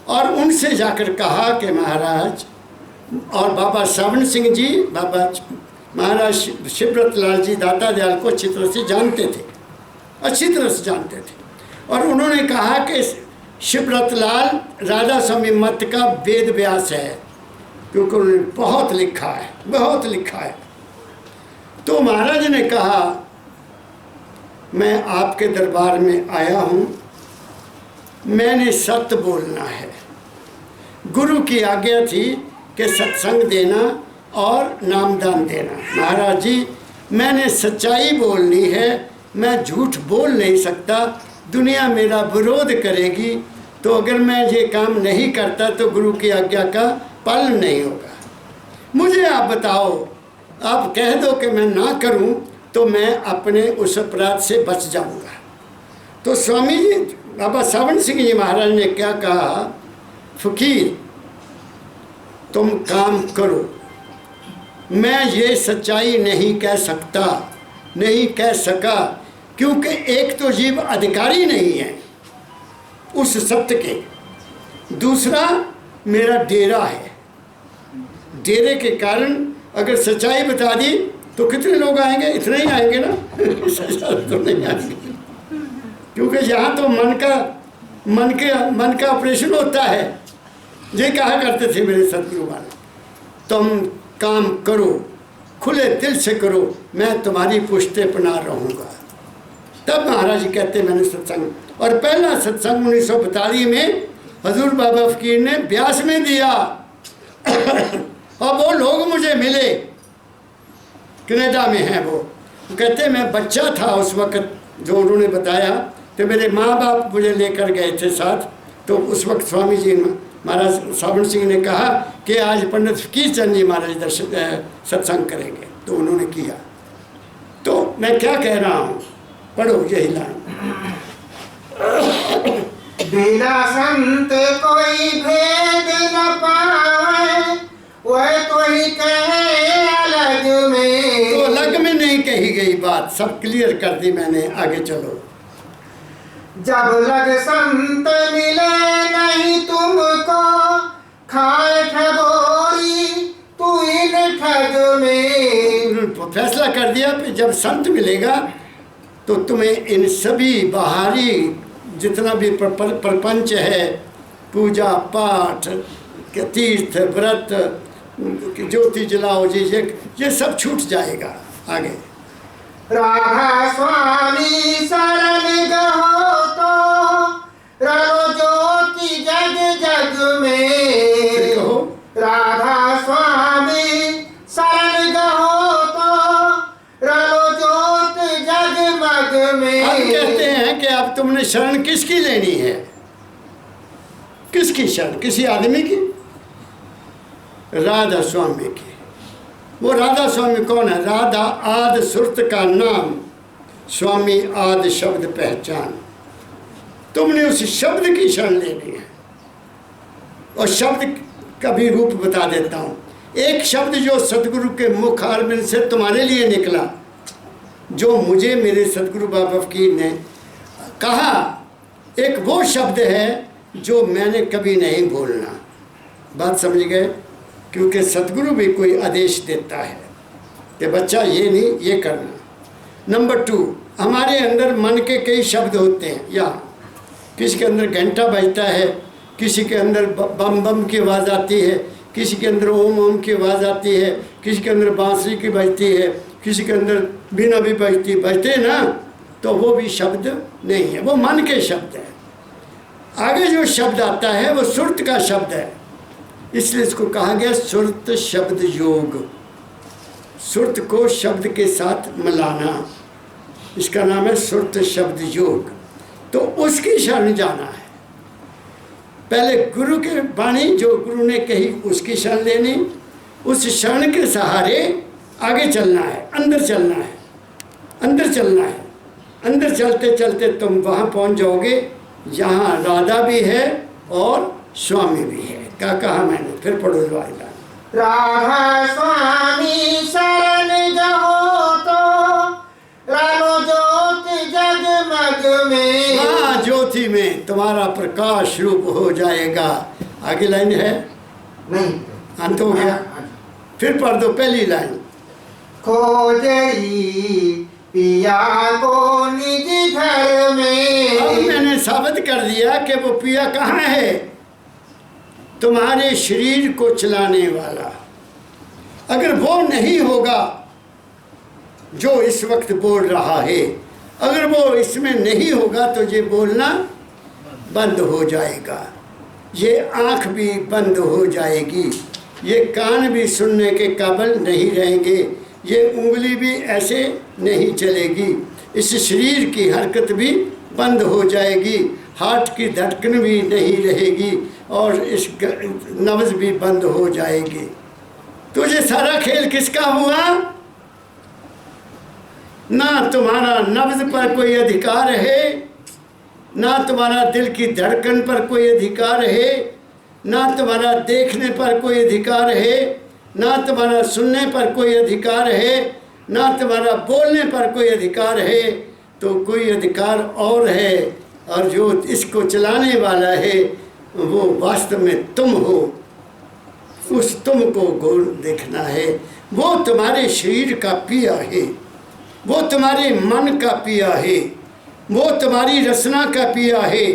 और उनसे जाकर कहा कि महाराज, और बाबा सावन सिंह जी बाबा महाराज शिवव्रत लाल जी दाता दयाल को अच्छी तरह से जानते थे, अच्छी तरह से जानते थे। और उन्होंने कहा कि शिवव्रत लाल राधा स्वामी मत का वेद व्यास है, क्योंकि उन्होंने बहुत लिखा है, बहुत लिखा है। तो महाराज ने कहा मैं आपके दरबार में आया हूँ, मैंने सत्य बोलना है। गुरु की आज्ञा थी कि सत्संग देना और नामदान देना। महाराज जी मैंने सच्चाई बोलनी है, मैं झूठ बोल नहीं सकता, दुनिया मेरा विरोध करेगी, तो अगर मैं ये काम नहीं करता तो गुरु की आज्ञा का पालन नहीं होगा। मुझे आप बताओ, आप कह दो कि मैं ना करूं तो मैं अपने उस अपराध से बच जाऊंगा। तो स्वामी जी बाबा सावन सिंह जी महाराज ने क्या कहा, फकीर तुम काम करो, मैं ये सच्चाई नहीं कह सकता, नहीं कह सका, क्योंकि एक तो जीव अधिकारी नहीं है उस सत्य के, दूसरा मेरा डेरा है, डेरे के कारण अगर सच्चाई बता दी तो कितने लोग आएंगे, इतने ही आएंगे ना तो नहीं आएंगे, क्योंकि यहाँ तो मन का ऑपरेशन होता है। ये कहा करते थे मेरे सतगुरु महाराज, तुम काम करो, खुले दिल से करो, मैं तुम्हारी पुश्ते पना रहूँगा। तब महाराज जी कहते मैंने सत्संग, और पहला सत्संग 1942 में हजूर बाबा फकीर ने ब्यास में दिया और वो लोग मुझे मिले, कनाडा में हैं वो कहते मैं बच्चा था उस वक्त जो उन्होंने बताया, तो मेरे माँ बाप मुझे लेकर गए थे साथ। तो उस वक्त स्वामी जी महाराज सावन सिंह ने कहा कि आज पंडित फकीर चंद जी महाराज दर्शन सत्संग करेंगे, तो उन्होंने किया। तो मैं क्या कह रहा हूँ, पढ़ो यही लाइन, बिना संत कोई भेद न पाए, वह कोई कहे अलग में। तो अलग में नहीं कही गई बात, सब क्लियर कर दी मैंने, आगे चलो। जब लग संत मिले नहीं तुमको, खाए ठगोरी तू इन ठग में। तो फैसला कर दिया कि जब संत मिलेगा तो तुम्हें इन सभी बाहरी जितना भी प्रपंच है, पूजा पाठ, तीर्थ व्रत, ज्योति जलाओ जी, ये सब छूट जाएगा। आगे राधा स्वामी शरण गहो तो, रलो ज्योति जग जग में। कहो, राधा स्वामी शरण गहो तो, रलो ज्योति जगमग में। अब कहते हैं कि अब तुमने शरण किसकी लेनी है, किसकी शरण, किसी आदमी की, राधा स्वामी की। वो राधा स्वामी कौन है? राधा आद सुरत का नाम, स्वामी आद शब्द पहचान। तुमने उस शब्द की शरण लेनी है, और शब्द का भी रूप बता देता हूँ। एक शब्द जो सतगुरु के मुख आरबिंद से तुम्हारे लिए निकला, जो मुझे मेरे सतगुरु बाबा फकीर ने कहा, एक वो शब्द है जो मैंने कभी नहीं भूलना। बात समझ गए? क्योंकि सतगुरु भी कोई आदेश देता है कि बच्चा ये नहीं, ये करना। नंबर 2, हमारे अंदर मन के कई शब्द होते हैं। या किसी के अंदर घंटा बजता है, किसी के अंदर बम बम की आवाज़ आती है, किसी के अंदर ओम ओम की आवाज़ आती है, किसी के अंदर बांसुरी की बजती है, किसी के अंदर बीना भी बजते ना, तो वो भी शब्द नहीं है, वो मन के शब्द है। आगे जो शब्द आता है वो सुरत का शब्द है, इसलिए इसको कहा गया सुरत शब्द योग। सुरत को शब्द के साथ मिलाना, इसका नाम है सुरत शब्द योग। तो उसकी शरण जाना है, पहले गुरु के वाणी जो गुरु ने कही उसकी शरण लेनी, उस शरण के सहारे आगे चलना है, अंदर चलना है, अंदर चलना है। अंदर चलते चलते तुम वहाँ पहुँच जाओगे जहाँ राधा भी है और स्वामी भी है। क्या कहा मैंने? फिर पढ़ो वाला, राधा स्वामी शरण गहो तो, रानो ज्योति जगमग में। हाँ, ज्योति में तुम्हारा प्रकाश रूप हो जाएगा। आगे लाइन है नहीं, अंत हो गया। फिर पढ़ दो पहली लाइन, खोजई पिया को निज घर में। अब मैंने साबित कर दिया कि वो पिया कहाँ है, तुम्हारे शरीर को चलाने वाला। अगर वो नहीं होगा जो इस वक्त बोल रहा है, अगर वो इसमें नहीं होगा तो ये बोलना बंद हो जाएगा, ये आँख भी बंद हो जाएगी, ये कान भी सुनने के काबिल नहीं रहेंगे, ये उंगली भी ऐसे नहीं चलेगी, इस शरीर की हरकत भी बंद हो जाएगी, हार्ट की धड़कन भी नहीं रहेगी और इस नब्ज़ भी बंद हो जाएगी। तो ये सारा खेल किसका हुआ? ना तुम्हारा नब्ज़ पर कोई अधिकार है, ना तुम्हारा दिल की धड़कन पर कोई अधिकार है, ना तुम्हारा देखने पर कोई अधिकार है, ना तुम्हारा सुनने पर कोई अधिकार है, ना तुम्हारा बोलने पर कोई अधिकार है, तो कोई अधिकार और है, और जो इसको चलाने वाला है वो वास्तव में तुम हो। उस तुम को गौर देखना है। वो तुम्हारे शरीर का पिया है, वो तुम्हारे मन का पिया है, वो तुम्हारी रचना का पिया है,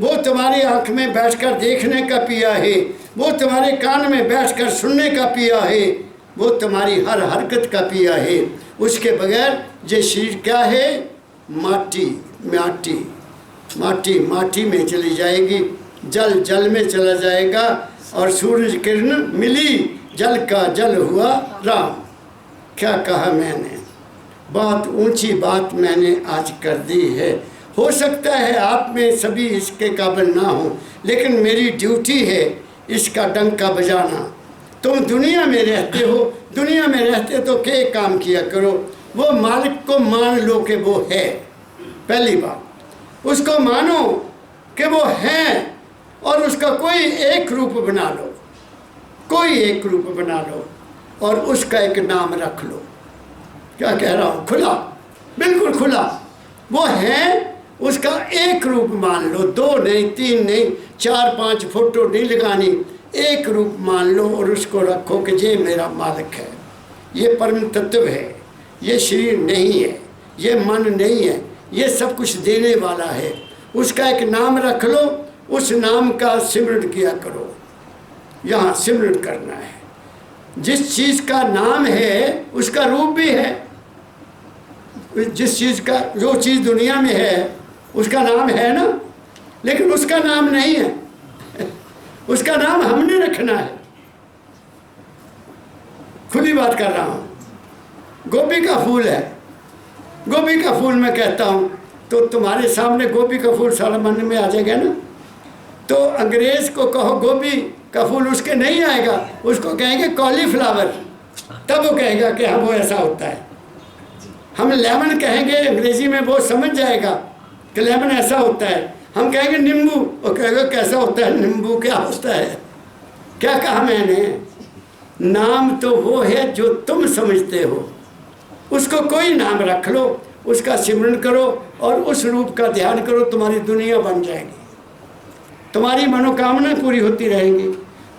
वो तुम्हारी आँख में बैठकर देखने का पिया है, वो तुम्हारे कान में बैठकर सुनने का पिया है, वो तुम्हारी हर हरकत का पिया है। उसके बगैर ये शरीर क्या है? माटी माटी माटी माटी में चली जाएगी, जल जल में चला जाएगा, और सूरज किरण मिली, जल का जल हुआ राम। क्या कहा मैंने? बहुत ऊंची बात मैंने आज कर दी है। हो सकता है आप में सभी इसके काबिल ना हो, लेकिन मेरी ड्यूटी है इसका डंका बजाना। तुम दुनिया में रहते हो, दुनिया में रहते तो क्या काम किया करो? वो मालिक को मान लो कि वो है। पहली बात, उसको मानो कि वो है, और उसका कोई एक रूप बना लो, कोई एक रूप बना लो, और उसका एक नाम रख लो। क्या कह रहा हूँ? खुला, बिल्कुल खुला। वो है, उसका एक रूप मान लो, 2 नहीं, 3 नहीं, 4-5 फोटो नहीं लगानी, एक रूप मान लो और उसको रखो कि ये मेरा मालिक है, ये परम तत्व है, ये शरीर नहीं है, ये मन नहीं है, ये सब कुछ देने वाला है। उसका एक नाम रख लो, उस नाम का सिमरण किया करो। यहाँ सिमरण करना है। जिस चीज़ का नाम है उसका रूप भी है। जिस चीज़ का, जो चीज़ दुनिया में है उसका नाम है ना, लेकिन उसका नाम नहीं है। उसका नाम हमने रखना है। खुली बात कर रहा हूँ। गोभी का फूल है, गोभी का फूल मैं कहता हूँ तो तुम्हारे सामने गोभी का फूल सारा मन में आ जाएगा ना। तो अंग्रेज को कहो गोभी का फूल, उसके नहीं आएगा, उसको कहेंगे कॉलीफ्लावर, तब वो कहेगा कि हाँ वो ऐसा होता है। हम लेमन कहेंगे अंग्रेजी में, वो समझ जाएगा कि लेमन ऐसा होता है। हम कहेंगे नींबू, वो कहेगा कैसा होता है नींबू, क्या होता है। क्या कहा मैंने? नाम तो वो है जो तुम समझते हो, उसको कोई नाम रख लो, उसका सिमरण करो और उस रूप का ध्यान करो, तुम्हारी दुनिया बन जाएगी, तुम्हारी मनोकामना पूरी होती रहेंगी,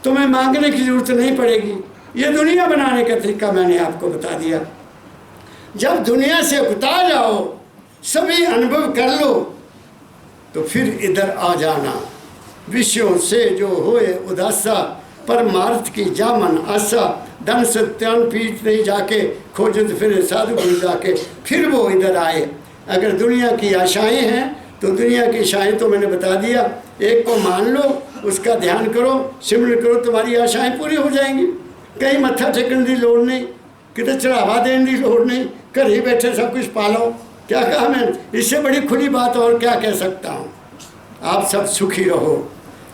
तुम्हें मांगने की जरूरत नहीं पड़ेगी। ये दुनिया बनाने का तरीका मैंने आपको बता दिया। जब दुनिया से उतार जाओ, सभी अनुभव कर लो, तो फिर इधर आ जाना। विषयों से जो होए उदासा, परमार्थ की जामन आशा, धन सत्यान पीठ नहीं जाके, खोजत फिर साधु गुरु जाके, फिर वो इधर आए। अगर दुनिया की आशाएं हैं तो दुनिया की आशाएं तो मैंने बता दिया, एक को मान लो, उसका ध्यान करो, सिमरण करो, तुम्हारी आशाएं पूरी हो जाएंगी। कहीं मत्था टेकने की लोड़ नहीं, कितने चढ़ावा देने की लोड़ नहीं, घर ही बैठे सब कुछ पालो। क्या कहा मैंने? इससे बड़ी खुली बात और क्या कह सकता हूँ। आप सब सुखी रहो।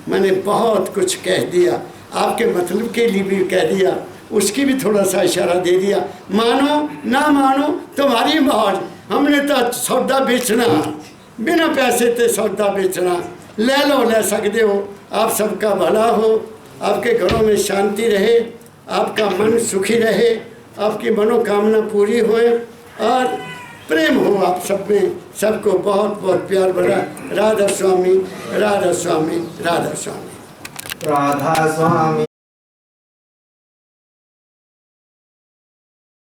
मैंने बहुत कुछ कह दिया, आपके मतलब के लिए भी कह दिया, उसकी भी थोड़ा सा इशारा दे दिया। मानो ना मानो तुम्हारी मौज। हमने तो सौदा बेचना, बिना पैसे ते सौदा बेचना। ले लो, ले सकते हो। आप सबका भला हो, आपके घरों में शांति रहे, आपका मन सुखी रहे, आपकी मनोकामना पूरी होए और प्रेम हो आप सब में। सबको बहुत बहुत प्यार भरा राधा स्वामी, राधा स्वामी, राधा स्वामी, राधा स्वामी।